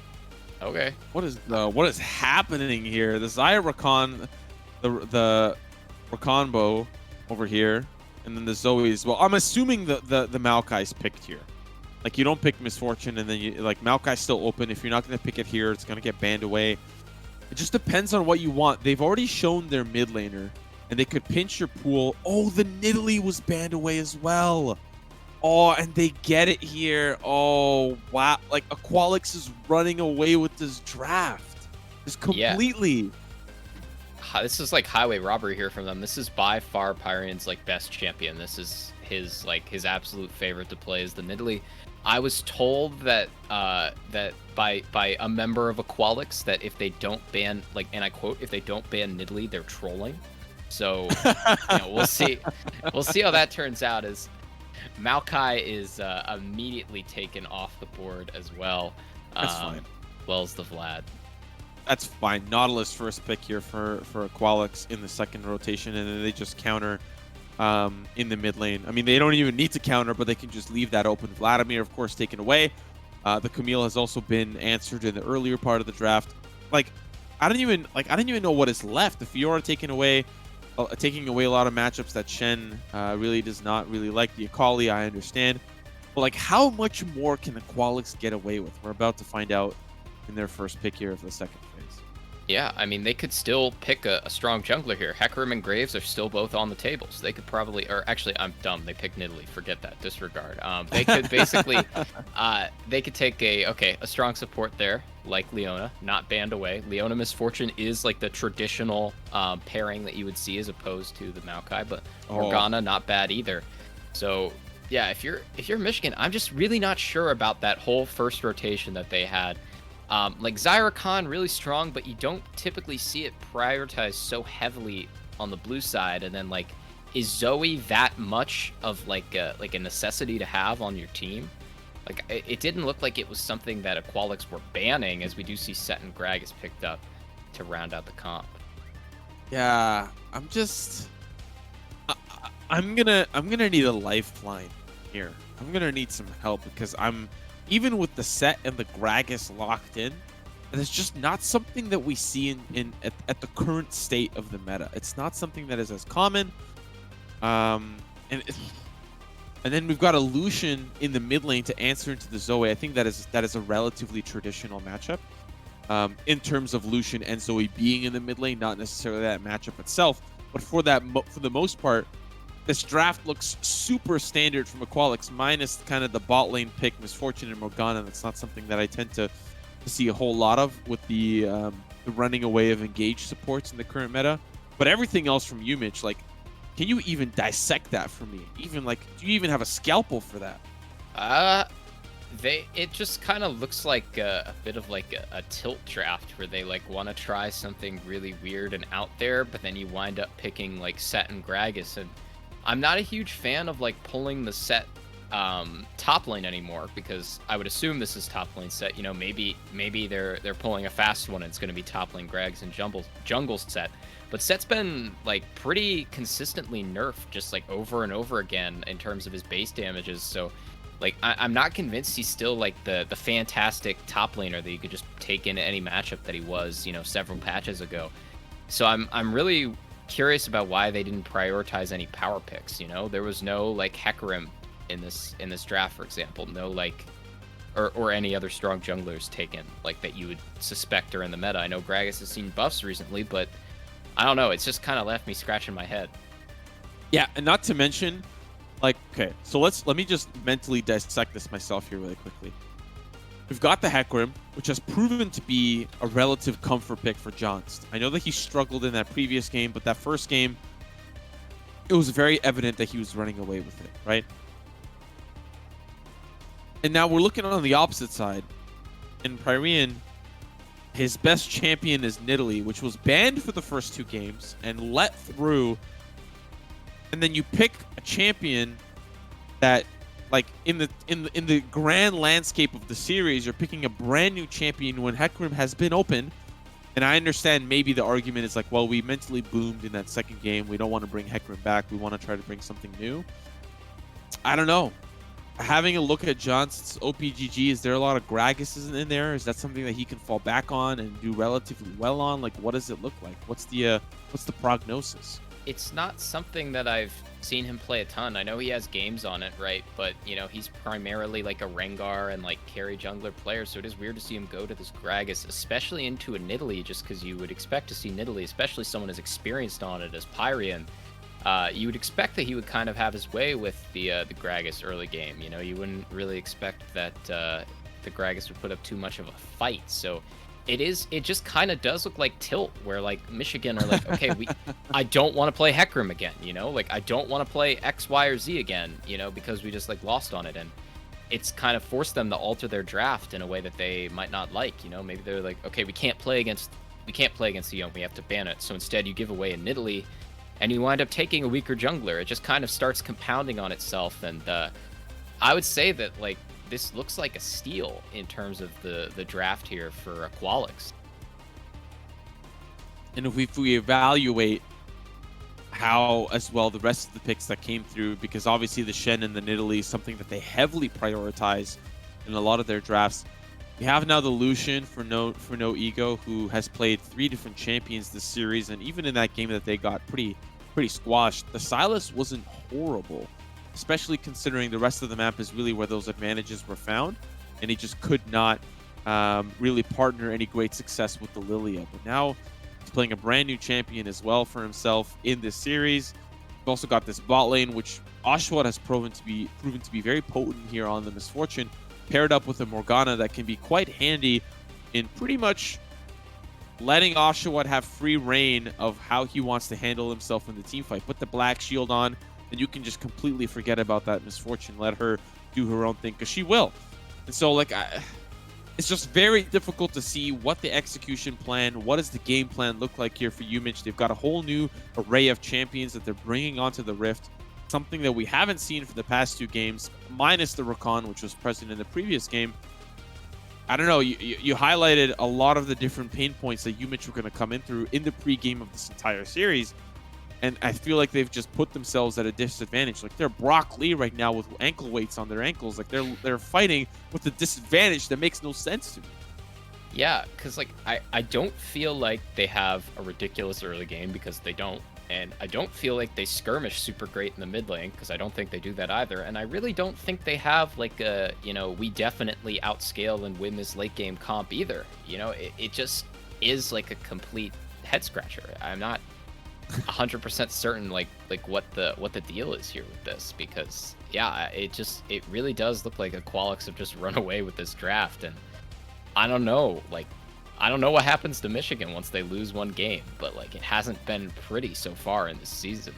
okay, what is happening here? The Xayah Rakan, the Rakan bow over here, and then the Zoe as well. I'm assuming the Maokai's picked here. Like, you don't pick Misfortune, and then Maokai's still open. If you're not going to pick it here, it's going to get banned away. It just depends on what you want. They've already shown their mid laner, and they could pinch your pool. Oh, the Nidalee was banned away as well. Oh, and they get it here. Oh, wow. Like, AQUALIX is running away with this draft. Just completely. Yeah. this is like highway robbery here from them. This is by far Pyrian's like best champion. This is his absolute favorite to play is the Nidalee. I was told that that by a member of AQUALIX that if they don't ban, like, and I quote, if they don't ban Nidalee, they're trolling. So we'll see. We'll see how that turns out. As Maokai is immediately taken off the board as well. That's fine. Well as the Vlad. That's fine. Nautilus first pick here for AQUALIX in the second rotation, and then they just counter in the mid lane. I mean, they don't even need to counter, but they can just leave that open. Vladimir, of course, taken away. The Camille has also been answered in the earlier part of the draft. Like, I don't even know what is left. The Fiora taking away a lot of matchups that Shen really does not really like. The Akali, I understand, but like, how much more can AQUALIX get away with? We're about to find out in their first pick here of the second phase. Yeah, I mean, they could still pick a strong jungler here. Hecarim and Graves are still both on the table, so they could probably, or actually, I'm dumb. They picked Nidalee. Forget that. Disregard. They could basically, they could take a strong support there, like Leona, not banned away. Leona Misfortune is like the traditional pairing that you would see as opposed to the Maokai, but Morgana, not bad either. So yeah, if you're Michigan, I'm just really not sure about that whole first rotation that they had. Like Zyra Khan, really strong, but you don't typically see it prioritized so heavily on the blue side. And then, like, is Zoe that much of like a necessity to have on your team? Like, it didn't look like it was something that AQUALIX were banning, as we do see Set and Gragas picked up to round out the comp. Yeah, I'm gonna need a lifeline here. I'm gonna need some help because even with the Set and the Gragas locked in, and it's just not something that we see at the current state of the meta. It's not something that is as common. And then we've got a Lucian in the mid lane to answer into the Zoe. I think that is a relatively traditional matchup in terms of Lucian and Zoe being in the mid lane, not necessarily that matchup itself, but for the most part, this draft looks super standard from AQUALIX, minus kind of the bot lane pick, Misfortune and Morgana. That's not something that I tend to see a whole lot of with the running away of engaged supports in the current meta. But everything else from UMich, like, can you even dissect that for me? Even like, do you even have a scalpel for that? It just kind of looks like a bit of like a tilt draft where they like want to try something really weird and out there, but then you wind up picking like Set and Gragas. And I'm not a huge fan of like pulling the Set top lane anymore, because I would assume this is top lane Set. You know, maybe they're pulling a fast one and it's going to be top lane Gragas and jungle Set. But Set's been like pretty consistently nerfed just like over and over again in terms of his base damages. So like, I'm not convinced he's still like the fantastic top laner that you could just take into any matchup that he was, you know, several patches ago. So I'm really curious about why they didn't prioritize any power picks. You know, there was no like Hecarim in this draft, for example. No like, or any other strong junglers taken like that you would suspect are in the meta. I know Gragas has seen buffs recently, but I don't know. It's just kind of left me scratching my head. Yeah, and not to mention, like, okay, so let me just mentally dissect this myself here really quickly. We've got the Hecarim, which has proven to be a relative comfort pick for Jonst. I know that he struggled in that previous game, but that first game, it was very evident that he was running away with it, right? And now we're looking on the opposite side. In Pyrian, his best champion is Nidalee, which was banned for the first two games and let through. And then you pick a champion that, like, in the grand landscape of the series, you're picking a brand new champion when Hecarim has been open. And I understand maybe the argument is like, well, we mentally boomed in that second game. We don't want to bring Hecarim back. We want to try to bring something new. I don't know. Having a look at Jonst's OPGG, is there a lot of Gragases in there? Is that something that he can fall back on and do relatively well on? Like, what does it look like? What's the prognosis? It's not something that I've seen him play a ton. I know he has games on it, right? But, you know, he's primarily like a Rengar and like carry jungler player, so it is weird to see him go to this Gragas, especially into a Nidalee, just because you would expect to see Nidalee, especially someone as experienced on it as Pyrian. You would expect that he would kind of have his way with the Gragas early game. You know, you wouldn't really expect that the Gragas would put up too much of a fight. So it just kind of does look like tilt, where like Michigan are like, okay, I don't want to play Heckram again, you know, like I don't want to play X, Y, or Z again, you know, because we just like lost on it, and it's kind of forced them to alter their draft in a way that they might not like, you know. Maybe they're like, okay, we can't play against the Young, we have to ban it. So instead you give away a Nidalee and you wind up taking a weaker jungler. It just kind of starts compounding on itself, and I would say that like this looks like a steal in terms of the draft here for AQUALIX. And if we evaluate how as well the rest of the picks that came through, because obviously the Shen and the Nidalee is something that they heavily prioritize in a lot of their drafts. We have now the Lucian for no ego, who has played 3 different champions this series, and even in that game that they got pretty squashed, the Sylas wasn't horrible, especially considering the rest of the map is really where those advantages were found, and he just could not really partner any great success with the Lilia. But now he's playing a brand new champion as well for himself in this series. We've also got this bot lane, which Oshawott has proven to be very potent here on the Misfortune, paired up with a Morgana that can be quite handy in pretty much letting Oshawott have free reign of how he wants to handle himself in the team fight. Put the black shield on, and you can just completely forget about that Misfortune. Let her do her own thing, because she will. And so, like, it's just very difficult to see what the execution plan, what does the game plan look like here for UMich. They've got a whole new array of champions that they're bringing onto the Rift, something that we haven't seen for the past 2 games, minus the Rakan, which was present in the previous game. I don't know, you highlighted a lot of the different pain points that UMich were going to come in through in the pre-game of this entire series. And I feel like they've just put themselves at a disadvantage. Like, they're Brock Lee right now with ankle weights on their ankles. Like, they're fighting with a disadvantage that makes no sense to me. Yeah, because like I don't feel like they have a ridiculous early game, because they don't. And I don't feel like they skirmish super great in the mid lane, because I don't think they do that either. And I really don't think they have like a, you know, we definitely outscale and win this late game comp either. You know, it just is like a complete head scratcher. I'm not 100% certain like what the deal is here with this, because yeah, it really does look like AQUALIX have just run away with this draft. And I don't know what happens to Michigan once they lose one game, but like it hasn't been pretty so far in this season.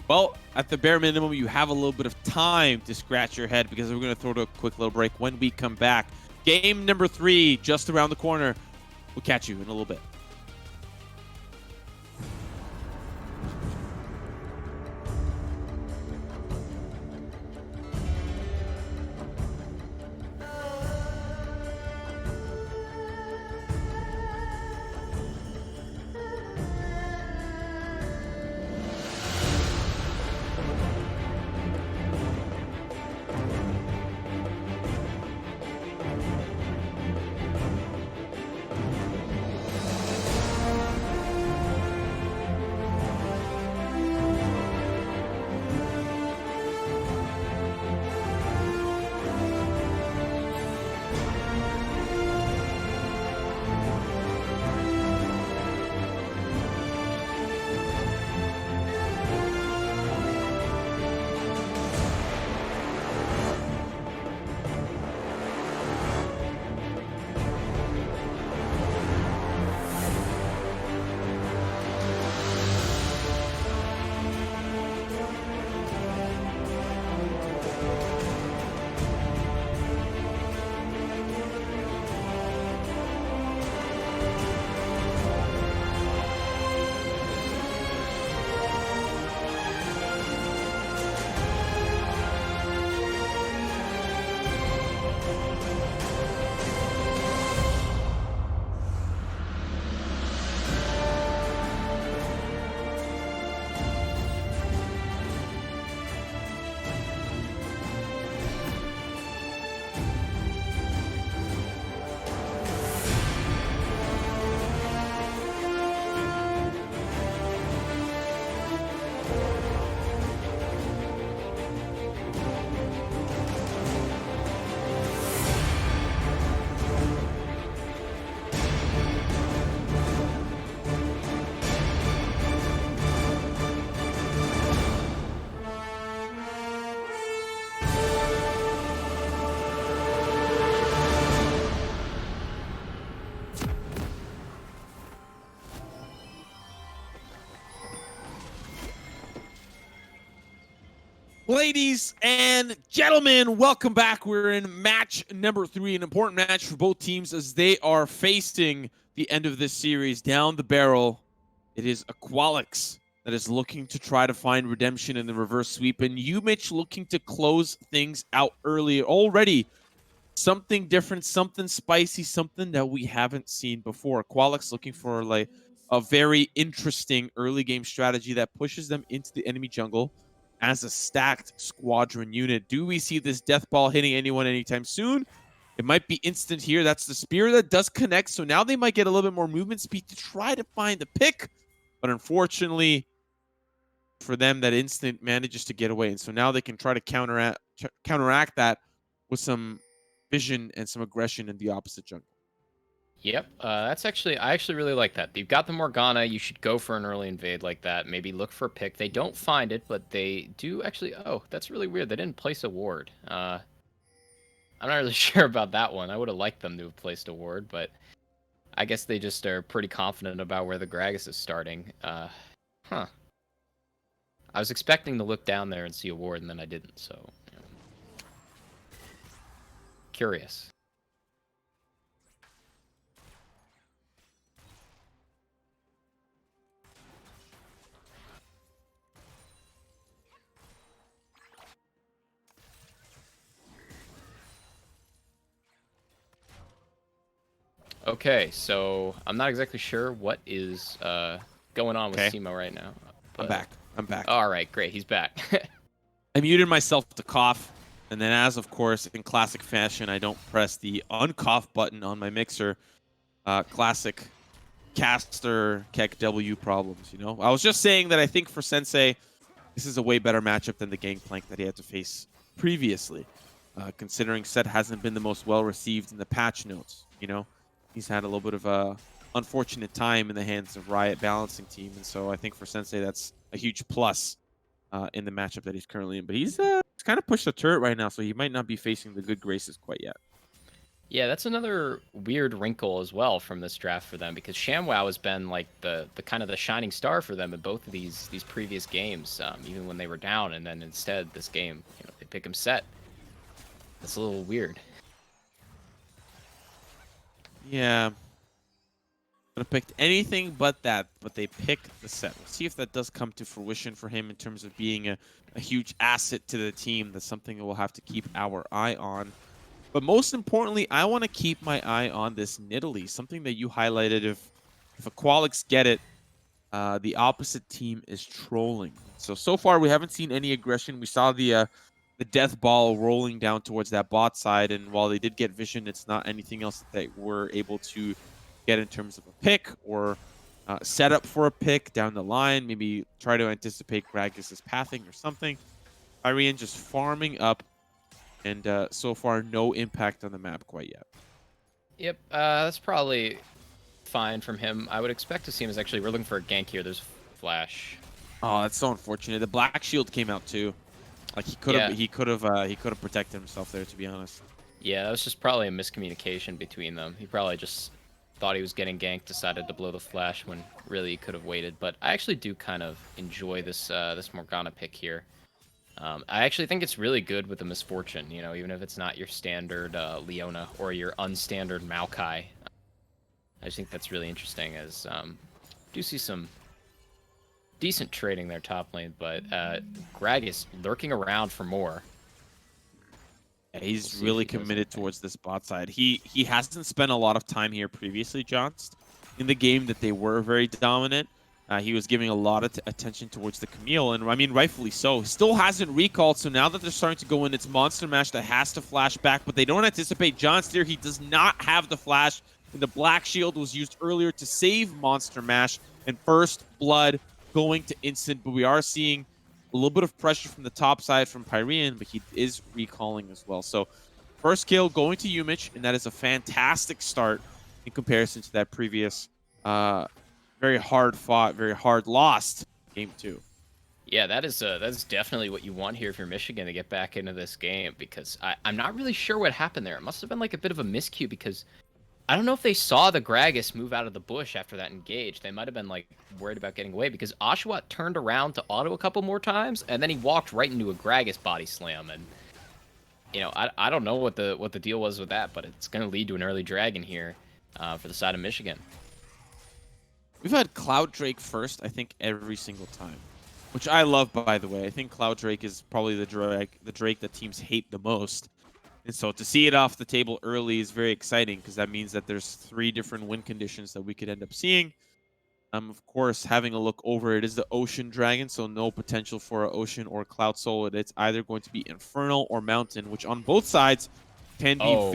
Well, at the bare minimum, you have a little bit of time to scratch your head, because we're going to throw to a quick little break. When we come back, game number 3 just around the corner. We'll catch you in a little bit. Ladies and gentlemen, welcome back. We're in match number 3, an important match for both teams as they are facing the end of this series. Down the barrel, it is AQUALIX that is looking to try to find redemption in the reverse sweep, and UMich looking to close things out early. Already something different, something spicy, something that we haven't seen before. AQUALIX looking for like a very interesting early game strategy that pushes them into the enemy jungle as a stacked squadron unit. Do we see this death ball hitting anyone anytime soon? It might be instant here. That's the spear that does connect. So now they might get a little bit more movement speed to try to find the pick. But unfortunately for them, that instant manages to get away. And so now they can try to counteract that with some vision and some aggression in the opposite jungle. Yep, I actually really like that. You've got the Morgana, you should go for an early invade like that. Maybe look for a pick. They don't find it, but they do actually. Oh, that's really weird. They didn't place a ward. I'm not really sure about that one. I would have liked them to have placed a ward, but I guess they just are pretty confident about where the Gragas is starting. Huh. I was expecting to look down there and see a ward, and then I didn't, so... You know. Curious. Okay, so I'm not exactly sure what is going on with Simo right now. But... I'm back. All right, great. He's back. I muted myself to cough, and then as, of course, in classic fashion, I don't press the uncough button on my mixer. Classic caster Keck W problems, you know? I was just saying that I think for Sensei, this is a way better matchup than the Gangplank that he had to face previously, considering Set hasn't been the most well-received in the patch notes, you know? He's had a little bit of a unfortunate time in the hands of Riot balancing team, and so I think for Sensei that's a huge plus in the matchup that he's currently in. But he's kind of pushed the turret right now, so he might not be facing the good graces quite yet. Yeah, that's another weird wrinkle as well from this draft for them, because ShamWow has been like the kind of the shining star for them in both of these previous games, even when they were down, and then instead this game, you know, they pick him Set. That's a little weird. Yeah. Could have picked anything but that, but they picked the Set. We'll see if that does come to fruition for him in terms of being a huge asset to the team. That's something that we'll have to keep our eye on. But most importantly, I want to keep my eye on this Nidalee, something that you highlighted. If AQUALIX get it, the opposite team is trolling. So far, we haven't seen any aggression. We saw the death ball rolling down towards that bot side, and while they did get vision, it's not anything else that they were able to get in terms of a pick or set up for a pick down the line. Maybe try to anticipate Gragas' pathing or something. Pyrean just farming up, and so far no impact on the map quite yet. Yep, that's probably fine from him. I would expect to see him as actually, we're looking for a gank here. There's flash. Oh, that's so unfortunate. The black shield came out too. Like he could have protected himself there, to be honest. Yeah, that was just probably a miscommunication between them. He probably just thought he was getting ganked, decided to blow the flash when really he could have waited. But I actually do kind of enjoy this this Morgana pick here. I actually think it's really good with the Misfortune, you know, even if it's not your standard Leona or your unstandard Maokai. I just think that's really interesting, as do see some decent trading there top lane, but Gragas lurking around for more. Yeah, he's really committed towards this bot side. He hasn't spent a lot of time here previously, Johnst. In the game that they were very dominant, he was giving a lot of attention towards the Camille, and I mean, rightfully so. He still hasn't recalled, so now that they're starting to go in, it's Monster Mash that has to flash back, but they don't anticipate Johnst here. He does not have the flash, and the Black Shield was used earlier to save Monster Mash, and First Blood going to instant, but we are seeing a little bit of pressure from the top side from Pyrean, but he is recalling as well. So first kill going to UMich, and that is a fantastic start in comparison to that previous very hard fought, very hard lost game 2. Yeah, that's definitely what you want here if you're Michigan to get back into this game, because I'm not really sure what happened there. It must have been like a bit of a miscue, because I don't know if they saw the Gragas move out of the bush after that engage. They might have been like worried about getting away because Oshawott turned around to auto a couple more times and then he walked right into a Gragas body slam. And you know, I don't know what the deal was with that, but it's going to lead to an early dragon here for the side of Michigan. We've had Cloud Drake first, I think, every single time, which I love, by the way. I think Cloud Drake is probably the Drake that teams hate the most. And so to see it off the table early is very exciting because that means that there's 3 different win conditions that we could end up seeing. Of course, having a look over, it is the Ocean Dragon, so no potential for an Ocean or Cloud Soul. It's either going to be Infernal or Mountain, which on both sides can be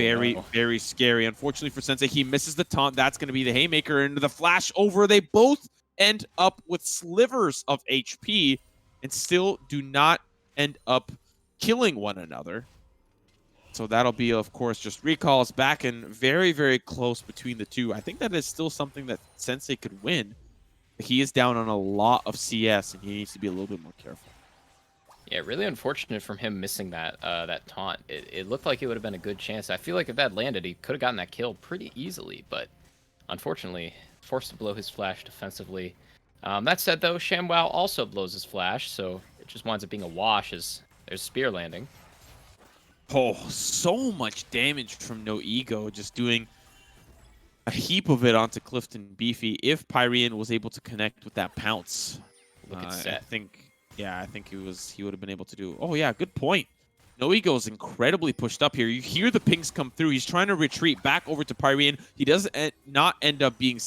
very scary. Unfortunately for Sensei, he misses the taunt. That's going to be the Haymaker into the flash over. They both end up with slivers of HP and still do not end up killing one another. So that'll be, of course, just recalls back and very close between the two. I think that is still something that Sensei could win. He is down on a lot of CS, and he needs to be a little bit more careful. Yeah, really unfortunate from him missing that that taunt. It looked like it would have been a good chance. I feel like if that landed, he could have gotten that kill pretty easily, but unfortunately, forced to blow his flash defensively. That said, though, ShamWow also blows his flash, so it just winds up being a wash as there's Spear landing. Oh, so much damage from No Ego, just doing a heap of it onto Clifton Beefy. If Pyrean was able to connect with that pounce, Look at Set. I think he would have been able to do. Oh yeah, good point. No Ego is incredibly pushed up here. You hear the pings come through. He's trying to retreat back over to Pyrean. He does not end up being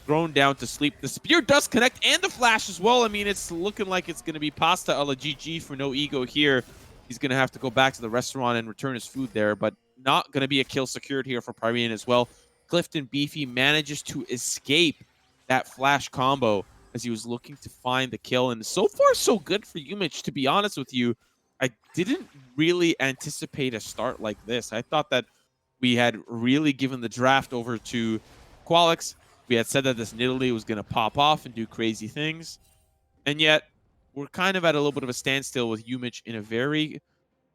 thrown down to sleep. The spear does connect and the flash as well. I mean, it's looking like it's going to be pasta a la GG for No Ego here. He's going to have to go back to the restaurant and return his food there, but not going to be a kill secured here for Pyrean as well. Clifton Beefy manages to escape that flash combo as he was looking to find the kill. And so far, so good for UMich, to be honest with you. I didn't really anticipate a start like this. I thought that we had really given the draft over to AQUALIX. We had said that this Nidalee was going to pop off and do crazy things. And yet, we're kind of at a little bit of a standstill with UMich in a very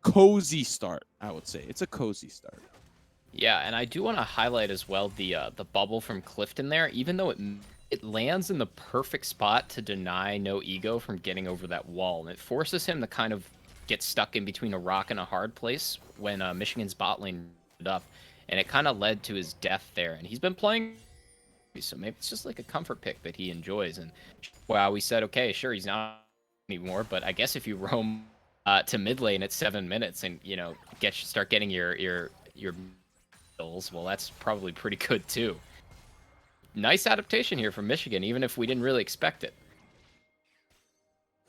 cozy start, I would say. It's a cozy start. Yeah, and I do want to highlight as well the bubble from Clifton there. Even though it lands in the perfect spot to deny No Ego from getting over that wall, and it forces him to kind of get stuck in between a rock and a hard place when Michigan's bot lane up, and it kind of led to his death there. And he's been playing, so maybe it's just like a comfort pick that he enjoys. And wow, we said, okay, sure, he's not anymore, but I guess if you roam to mid lane at 7 minutes and start getting your well, that's probably pretty good too. Nice adaptation here from Michigan, even if we didn't really expect it.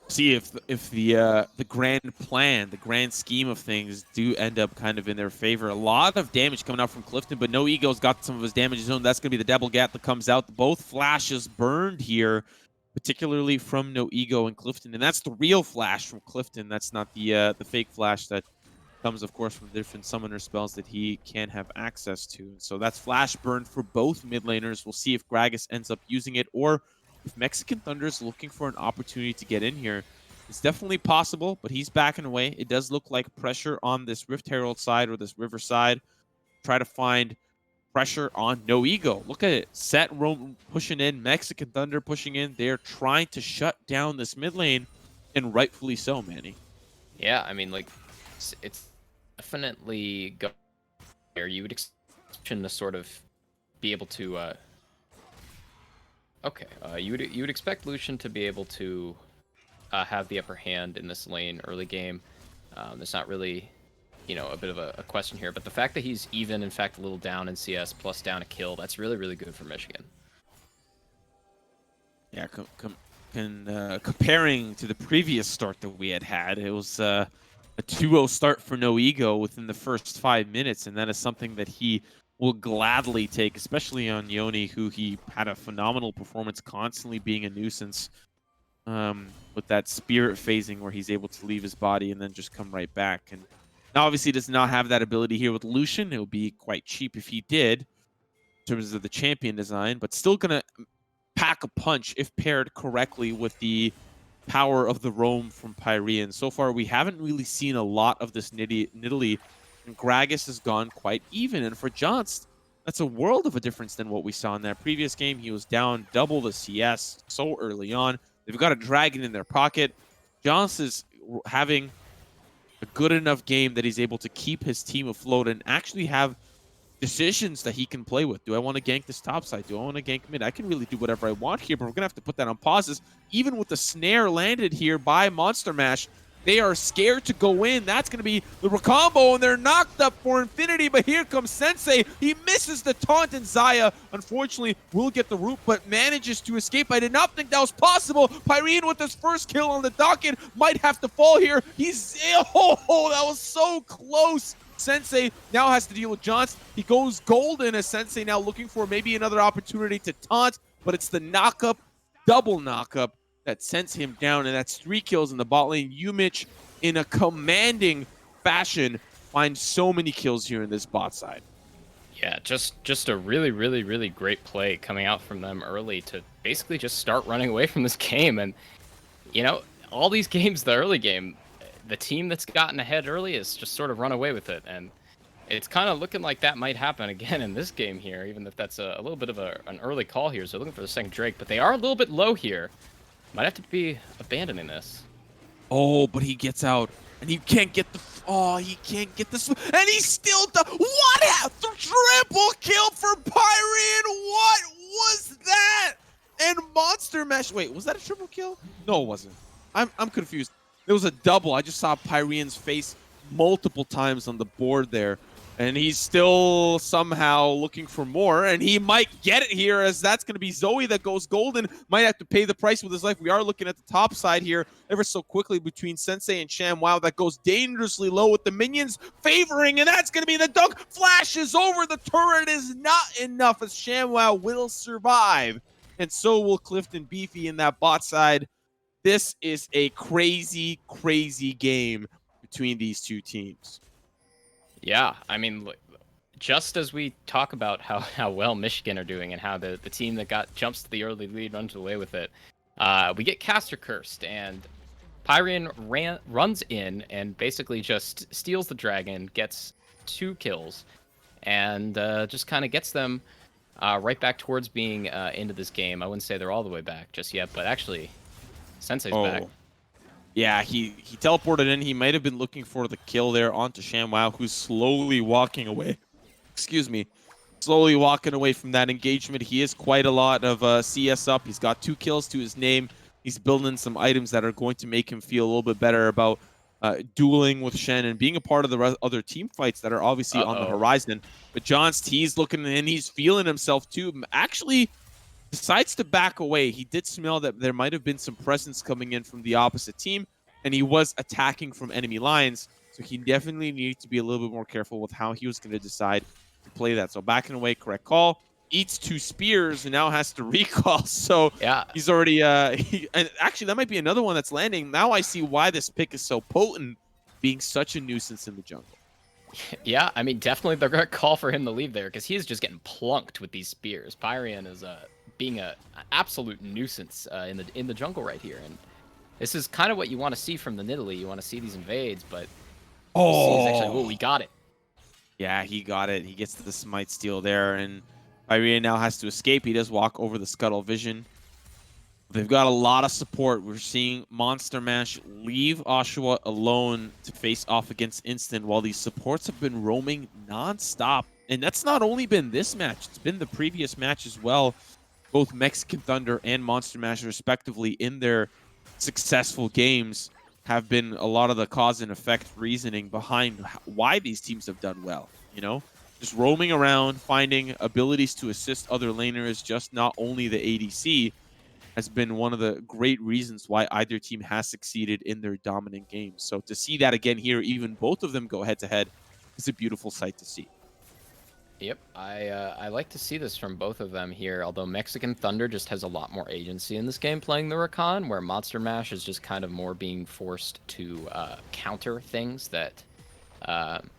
See if the grand plan, the grand scheme of things do end up kind of in their favor. A lot of damage coming out from Clifton, but No Ego's got some of his damage zone. That's going to be the double gap that comes out. Both flashes burned here, particularly from No Ego and Clifton, and that's the real flash from Clifton. That's not the fake flash that comes, of course, from different summoner spells that he can have access to. So that's flash burn for both mid laners. We'll see if Gragas ends up using it, or if Mexican Thunder is looking for an opportunity to get in here. It's definitely possible, but he's backing away. It does look like pressure on this Rift Herald side or this River side. Try to find pressure on No Ego. Look at it. Set Rome pushing in, Mexican Thunder pushing in. They're trying to shut down this mid lane, and rightfully so, Manny. Yeah, I mean, like, it's definitely go there. You would expect to sort of be able to you would expect Lucian to be able to have the upper hand in this lane early game. There's not really a bit of a question here, but the fact that he's even, in fact, a little down in CS plus down a kill, that's really good for Michigan. Yeah, comparing to the previous start that we had, it was a 2-0 start for No Ego within the first 5 minutes, and that is something that he will gladly take, especially on Yoni, who he had a phenomenal performance, constantly being a nuisance with that spirit phasing where he's able to leave his body and then just come right back. And now obviously does not have that ability here with Lucian. It would be quite cheap if he did in terms of the champion design, but still going to pack a punch if paired correctly with the power of the roam from Pyrean. So far, we haven't really seen a lot of this Nidalee, and Gragas has gone quite even. And for Jonst, That's a world of a difference than what we saw in that previous game. He was down double the CS so early on. They've got a dragon in their pocket. John's is having a good enough game that he's able to keep his team afloat and actually have decisions that he can play with. Do I want to gank this top side? Do I want to gank mid? I can really do whatever I want here, but we're going to have to put that on pauses. Even with the snare landed here by Monster Mash, they are scared to go in. That's going to be the recombo, and they're knocked up for infinity, but here comes Sensei. He misses the taunt, and Xayah, unfortunately, will get the root, but manages to escape. I did not think that was possible. Pyrean with his first kill on the docket might have to fall here. He's... Oh, that was so close. Sensei now has to deal with Johns. He goes golden as Sensei now looking for maybe another opportunity to taunt, but it's the knockup, double knockup, that sends him down, and that's 3 kills in the bot lane. UMich, in a commanding fashion, finds so many kills here in this bot side. Yeah, just a really, really, really great play coming out from them early to basically just start running away from this game. And, you know, all these games, the early game, the team that's gotten ahead early is just sort of run away with it. And it's kind of looking like that might happen again in this game here, even if that's a little bit of an early call here. So looking for the second Drake, but they are a little bit low here. Might have to be abandoning this. Oh, but he gets out, and he can't get the... Oh, he can't get this... And he's still... What happened? The triple kill for Pyrean! What was that? And Monster Mash... Wait, was that a triple kill? No, it wasn't. I'm confused. It was a double. I just saw Pyrean's face multiple times on the board there. And he's still somehow looking for more, and he might get it here, as that's going to be Zoe that goes golden. Might have to pay the price with his life. We are looking at the top side here ever so quickly between Sensei and ShamWow. That goes dangerously low with the minions favoring, and that's going to be the dunk. Flashes over. The turret is not enough, as ShamWow will survive, and so will Clifton Beefy in that bot side. This is a crazy, crazy game between these two teams. Yeah, I mean, just as we talk about how well Michigan are doing and how the team that jumps to the early lead runs away with it, we get Caster Cursed, and Pyrean runs in and basically just steals the dragon, gets 2 kills, and just kind of gets them right back towards being into this game. I wouldn't say they're all the way back just yet, but actually, Sensei's back. Yeah, he teleported in. He might have been looking for the kill there onto ShamWow, who's slowly walking away. Excuse me. Slowly walking away from that engagement. He is quite a lot of CS up. He's got 2 kills to his name. He's building some items that are going to make him feel a little bit better about dueling with Shen and being a part of the other team fights that are obviously on the horizon. But John's T's looking in. He's feeling himself too. Actually decides to back away. He did smell that there might have been some presence coming in from the opposite team, and he was attacking from enemy lines, so he definitely needed to be a little bit more careful with how he was going to decide to play that. So backing away, correct call. Eats 2 spears and now has to recall. So yeah, he's already... and actually, that might be another one that's landing. Now I see why this pick is so potent, being such a nuisance in the jungle. Yeah, I mean, definitely the correct call for him to leave there, because he is just getting plunked with these spears. Pyrean is being an absolute nuisance in the jungle right here, and this is kind of what you want to see from the Nidalee. You want to see these invades, but actually, we got it. Yeah, he got it. He gets the smite steal there, and Pyrean now has to escape. He does walk over the Scuttle Vision. They've got a lot of support. We're seeing Monster Mash leave Oshawa alone to face off against Instant, while these supports have been roaming non-stop. And that's not only been this match. It's been the previous match as well. Both Mexican Thunder and Monster Mash, respectively, in their successful games, have been a lot of the cause and effect reasoning behind why these teams have done well. You know, just roaming around, finding abilities to assist other laners, just not only the ADC, has been one of the great reasons why either team has succeeded in their dominant games. So to see that again here, even both of them go head-to-head, is a beautiful sight to see. Yep, I like to see this from both of them here, although Mexican Thunder just has a lot more agency in this game playing the Rakan, where Monster Mash is just kind of more being forced to counter things that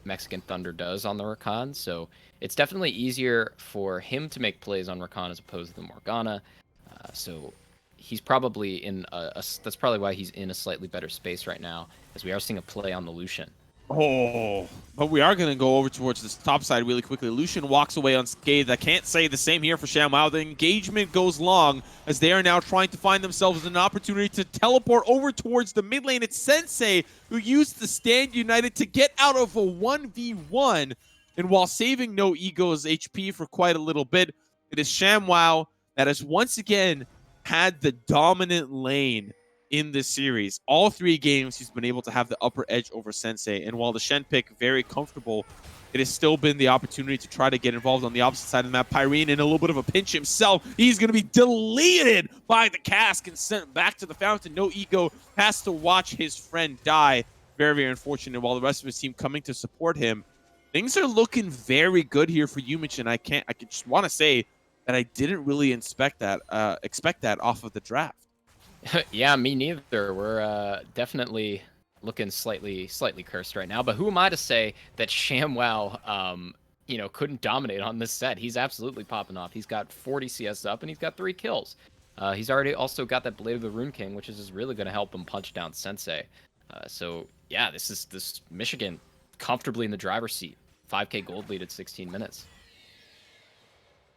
Mexican Thunder does on the Rakan. So it's definitely easier for him to make plays on Rakan as opposed to the Morgana. So he's probably in that's probably why he's in a slightly better space right now, as we are seeing a play on the Lucian. Oh, but we are going to go over towards this top side really quickly. Lucian walks away unscathed. I can't say the same here for ShamWow. The engagement goes long as they are now trying to find themselves an opportunity to teleport over towards the mid lane. It's Sensei who used the Stand United to get out of a 1v1. And while saving No Ego's HP for quite a little bit, it is ShamWow that has once again had the dominant lane in this series. All 3 games, he's been able to have the upper edge over Sensei. And while the Shen pick very comfortable, it has still been the opportunity to try to get involved on the opposite side of the map. Pyrene in a little bit of a pinch himself. He's going to be deleted by the cask and sent back to the fountain. No Ego has to watch his friend die. Very, very unfortunate. While the rest of his team coming to support him. Things are looking very good here for UMich, and I just want to say that I didn't really expect that off of the draft. Yeah, me neither. We're definitely looking slightly cursed right now. But who am I to say that ShamWow, couldn't dominate on this set? He's absolutely popping off. He's got 40 CS up, and he's got 3 kills. He's already also got that Blade of the Rune King, which is really going to help him punch down Sensei. So yeah, this Michigan comfortably in the driver's seat. 5K gold lead at 16 minutes.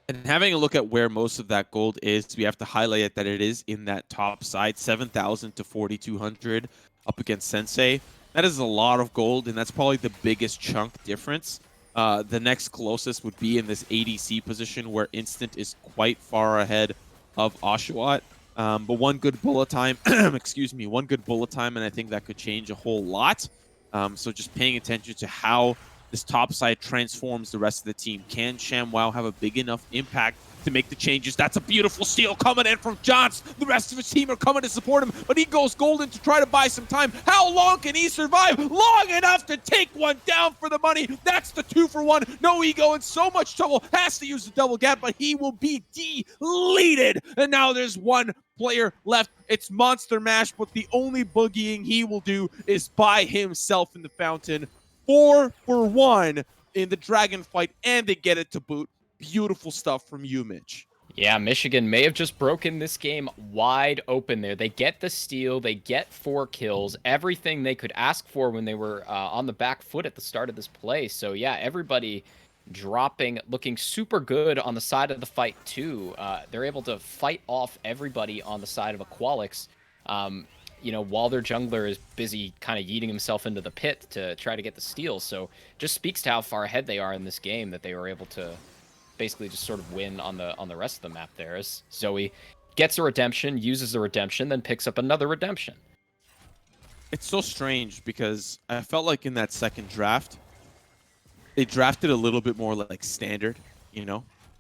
And having a look at where most of that gold is, we have to highlight it that it is in that top side, 7,000 to 4,200 up against Sensei. That is a lot of gold, and that's probably the biggest chunk difference. The next closest would be in this ADC position where Instant is quite far ahead of Oshawott. But one good bullet time, excuse me, one good bullet time, and I think that could change a whole lot. So just paying attention to how this top side transforms the rest of the team. Can ShamWow have a big enough impact to make the changes? That's a beautiful steal coming in from Johns. The rest of his team are coming to support him, but he goes golden to try to buy some time. How long can he survive? Long enough to take one down for the money. That's the 2-for-1. No Ego in so much trouble. Has to use the double gap, but he will be deleted. And now there's one player left. It's Monster Mash, but the only boogieing he will do is buy himself in the fountain. 4-for-1 in the dragon fight, and they get it to boot. Beautiful stuff from UMich. Yeah, Michigan may have just broken this game wide open there. They get the steal, they get 4 kills, everything they could ask for when they were on the back foot at the start of this play. So yeah, everybody dropping, looking super good on the side of the fight too. They're able to fight off everybody on the side of AQUALIX. While their jungler is busy kind of yeeting himself into the pit to try to get the steal. So just speaks to how far ahead they are in this game that they were able to basically just sort of win on the rest of the map there, as Zoe gets a redemption, uses a redemption, then picks up another redemption. It's so strange because I felt like in that second draft, they drafted a little bit more like standard, They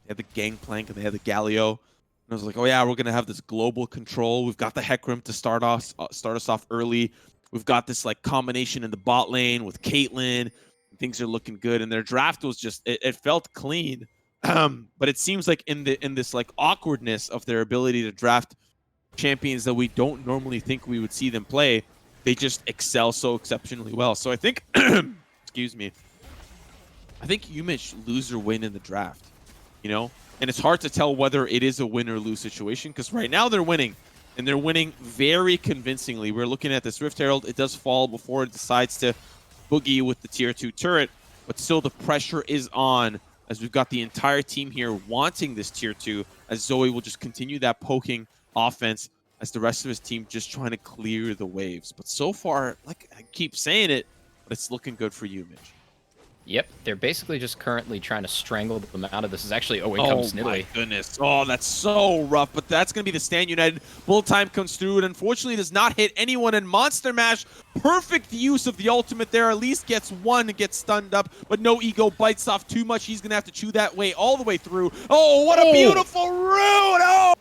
had the Gangplank and they had the Galio. And I was like, oh yeah, we're going to have this global control. We've got the Hecarim to start us off early. We've got this like combination in the bot lane with Caitlyn. Things are looking good. And their draft was just, it felt clean. But it seems like in this like awkwardness of their ability to draft champions that we don't normally think we would see them play, they just excel so exceptionally well. So I think, excuse me, I think UMich lose or win in the draft, And it's hard to tell whether it is a win or lose situation because right now they're winning, and they're winning very convincingly. We're looking at this Rift Herald. It does fall before it decides to boogie with the tier 2 turret, but still the pressure is on as we've got the entire team here wanting this tier 2, as Zoe will just continue that poking offense as the rest of his team just trying to clear the waves. But so far, like I keep saying it, but it's looking good for UMich. Yep, they're basically just currently trying to strangle them out of this. Is actually, in comes Snidley. Oh my goodness. Oh, that's so rough, but that's going to be the Stand United. Bullet time comes through, and unfortunately does not hit anyone, and Monster Mash, perfect use of the ultimate there, at least gets one and gets stunned up, but No Ego bites off too much. He's going to have to chew that way all the way through. Oh, what a beautiful root! Oh!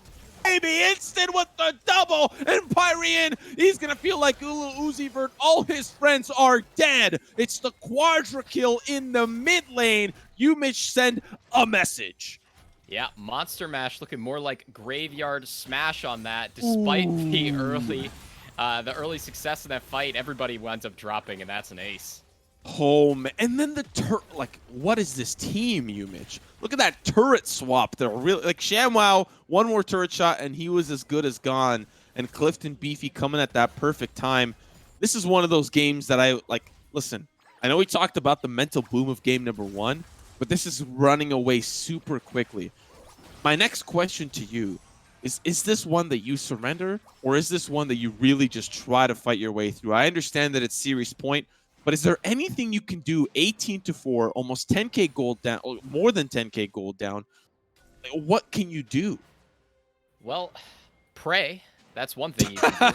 Baby, Instant with the double, and Pyrian, he's gonna feel like Ulu Uzi Vert. All his friends are dead. It's the quadra kill in the mid lane. UMich send a message. Yeah, Monster Mash looking more like Graveyard Smash on that. Despite the early success in that fight, everybody winds up dropping, and that's an ace. Oh, man. And then the like, what is this team, UMich? Look at that turret swap. They're really, like, ShamWow, one more turret shot, and he was as good as gone. And Clifton Beefy coming at that perfect time. This is one of those games that listen, I know we talked about the mental boom of game number 1, but this is running away super quickly. My next question to you is this one that you surrender, or is this one that you really just try to fight your way through? I understand that it's series point, but is there anything you can do 18-4, almost 10K gold down, or more than 10K gold down? What can you do? Well, pray. That's one thing you can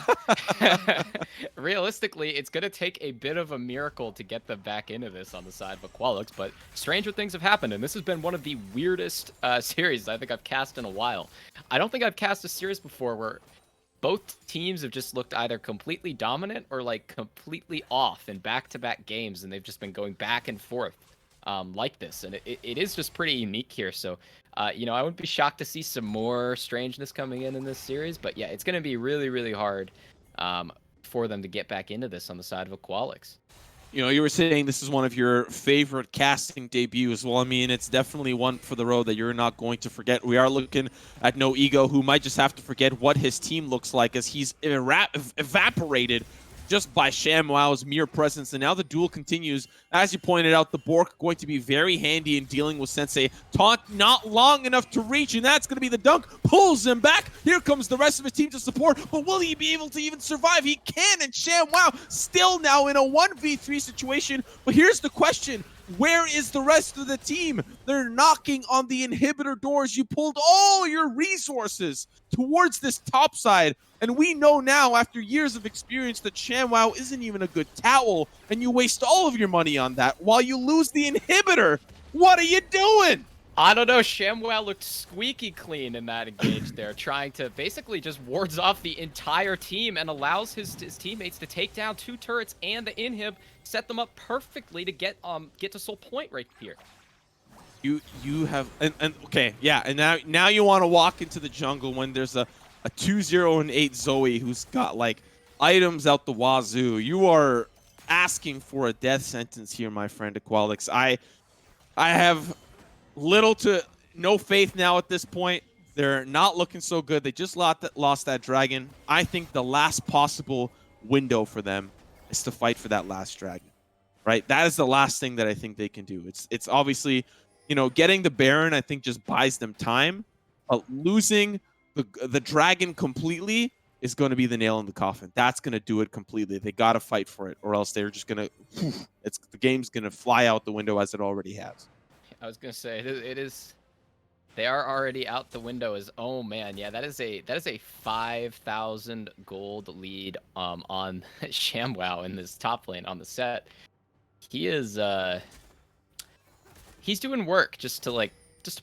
do. Realistically, it's going to take a bit of a miracle to get them back into this on the side of AQUALIX, but stranger things have happened, and this has been one of the weirdest series I think I've cast in a while. I don't think I've cast a series before where both teams have just looked either completely dominant or like completely off in back-to-back games, and they've just been going back and forth like this, and it is just pretty unique here. So you know, I wouldn't be shocked to see some more strangeness coming in this series, but yeah, it's going to be really, really hard for them to get back into this on the side of AQUALIX. You know, you were saying this is one of your favorite casting debuts. Well, I mean, it's definitely one for the road that you're not going to forget. We are looking at No Ego, who might just have to forget what his team looks like as he's evaporated just by ShamWoW's mere presence. And now the duel continues. As you pointed out, the Bork going to be very handy in dealing with Sensei. Taunt not long enough to reach, and that's going to be the dunk. Pulls him back. Here comes the rest of his team to support, but will he be able to even survive? He can, and ShamWoW still now in a 1v3 situation. But here's the question. Where is the rest of the team? They're knocking on the inhibitor doors. You pulled all your resources towards this top side. And we know now, after years of experience, that ShamWoW isn't even a good towel. And you waste all of your money on that while you lose the inhibitor. What are you doing? I don't know. ShamWoW looked squeaky clean in that engage there, trying to basically just wards off the entire team and allows his teammates to take down 2 turrets and the inhib, set them up perfectly to get to Soul Point right here. You have and okay, yeah, and now you want to walk into the jungle when there's a 2-0 and 8 Zoe who's got like items out the wazoo. You are asking for a death sentence here, my friend AQUALIX. I have little to no faith now at this point. They're not looking so good. They just lost that dragon. I think the last possible window for them is to fight for that last dragon, right? That is the last thing that I think they can do. It's obviously, you know, getting the Baron, I think, just buys them time. But losing the dragon completely is going to be the nail in the coffin. That's going to do it completely. They got to fight for it, or else they're just going to, the game's going to fly out the window as it already has. I was gonna say it is. They are already out the window. Oh man, yeah, that is a 5,000 gold lead on ShamWoW in this top lane on the set. He is he's doing work just to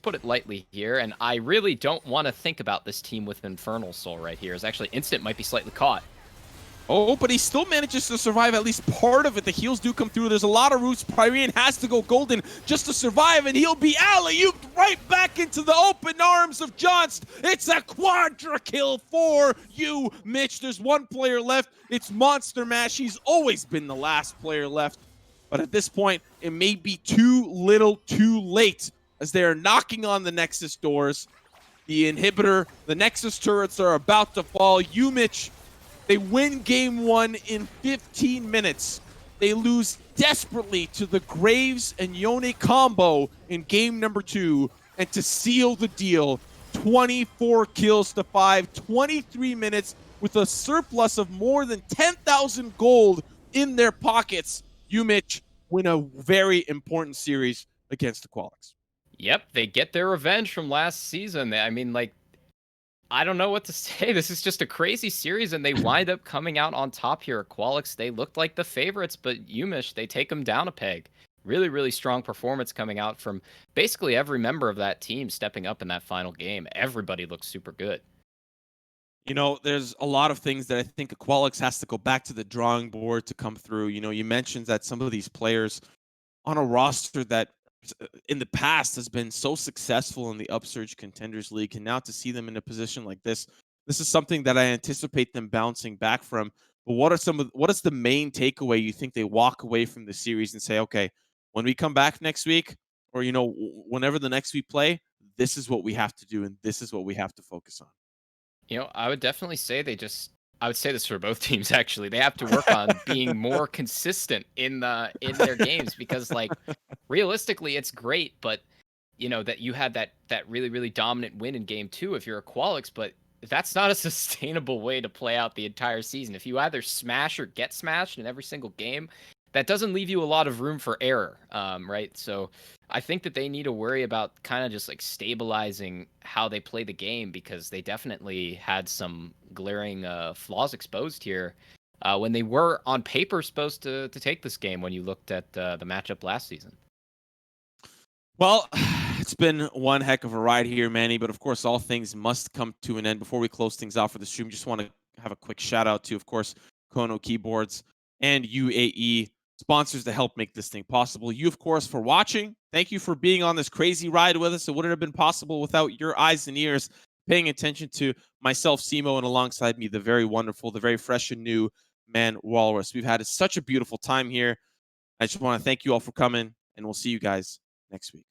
put it lightly here, and I really don't want to think about this team with Infernal Soul right here. As actually Instant might be slightly caught. Oh, but he still manages to survive at least part of it. The heals do come through. There's a lot of roots. Pyrean has to go golden just to survive, and he'll be alley-ooped right back into the open arms of Jonst. It's a quadra kill for UMich. There's one player left. It's Monster Mash. He's always been the last player left. But at this point, it may be too little too late as they are knocking on the Nexus doors. The inhibitor, the Nexus turrets are about to fall. UMich, they win game 1 in 15 minutes. They lose desperately to the Graves and Yone combo in game number 2. And to seal the deal, 24 kills to 5, 23 minutes with a surplus of more than 10,000 gold in their pockets. UMich win a very important series against AQUALIX. Yep, they get their revenge from last season. I mean, like, I don't know what to say. This is just a crazy series, and they wind up coming out on top here. AQUALIX, they looked like the favorites, but UMich, they take them down a peg. Really, really strong performance coming out from basically every member of that team stepping up in that final game. Everybody looks super good. You know, there's a lot of things that I think AQUALIX has to go back to the drawing board to come through. You know, you mentioned that some of these players on a roster that in the past has been so successful in the Upsurge Contenders League, and now to see them in a position like this is something that I anticipate them bouncing back from. But what is the main takeaway you think they walk away from the series and say, okay, when we come back next week, or, you know, whenever the next week play, this is what we have to do, and this is what we have to focus on? You know, I would definitely say they just I would say this for both teams actually. They have to work on being more consistent in their games because like realistically it's great, but you know that you had that really dominant win in game 2 if you're a AQUALIX, but that's not a sustainable way to play out the entire season. If you either smash or get smashed in every single game, that doesn't leave you a lot of room for error, right? So I think that they need to worry about kind of just like stabilizing how they play the game because they definitely had some glaring flaws exposed here when they were on paper supposed to take this game when you looked at the matchup last season. Well, it's been one heck of a ride here, Manny, but of course, all things must come to an end. Before we close things out for the stream, just want to have a quick shout out to, of course, Kono Keyboards and UAE, sponsors to help make this thing possible. You, of course, for watching. Thank you for being on this crazy ride with us. It wouldn't have been possible without your eyes and ears paying attention to myself, Simo, and alongside me, the very wonderful, the very fresh and new man, Walrus. We've had such a beautiful time here. I just want to thank you all for coming, and we'll see you guys next week.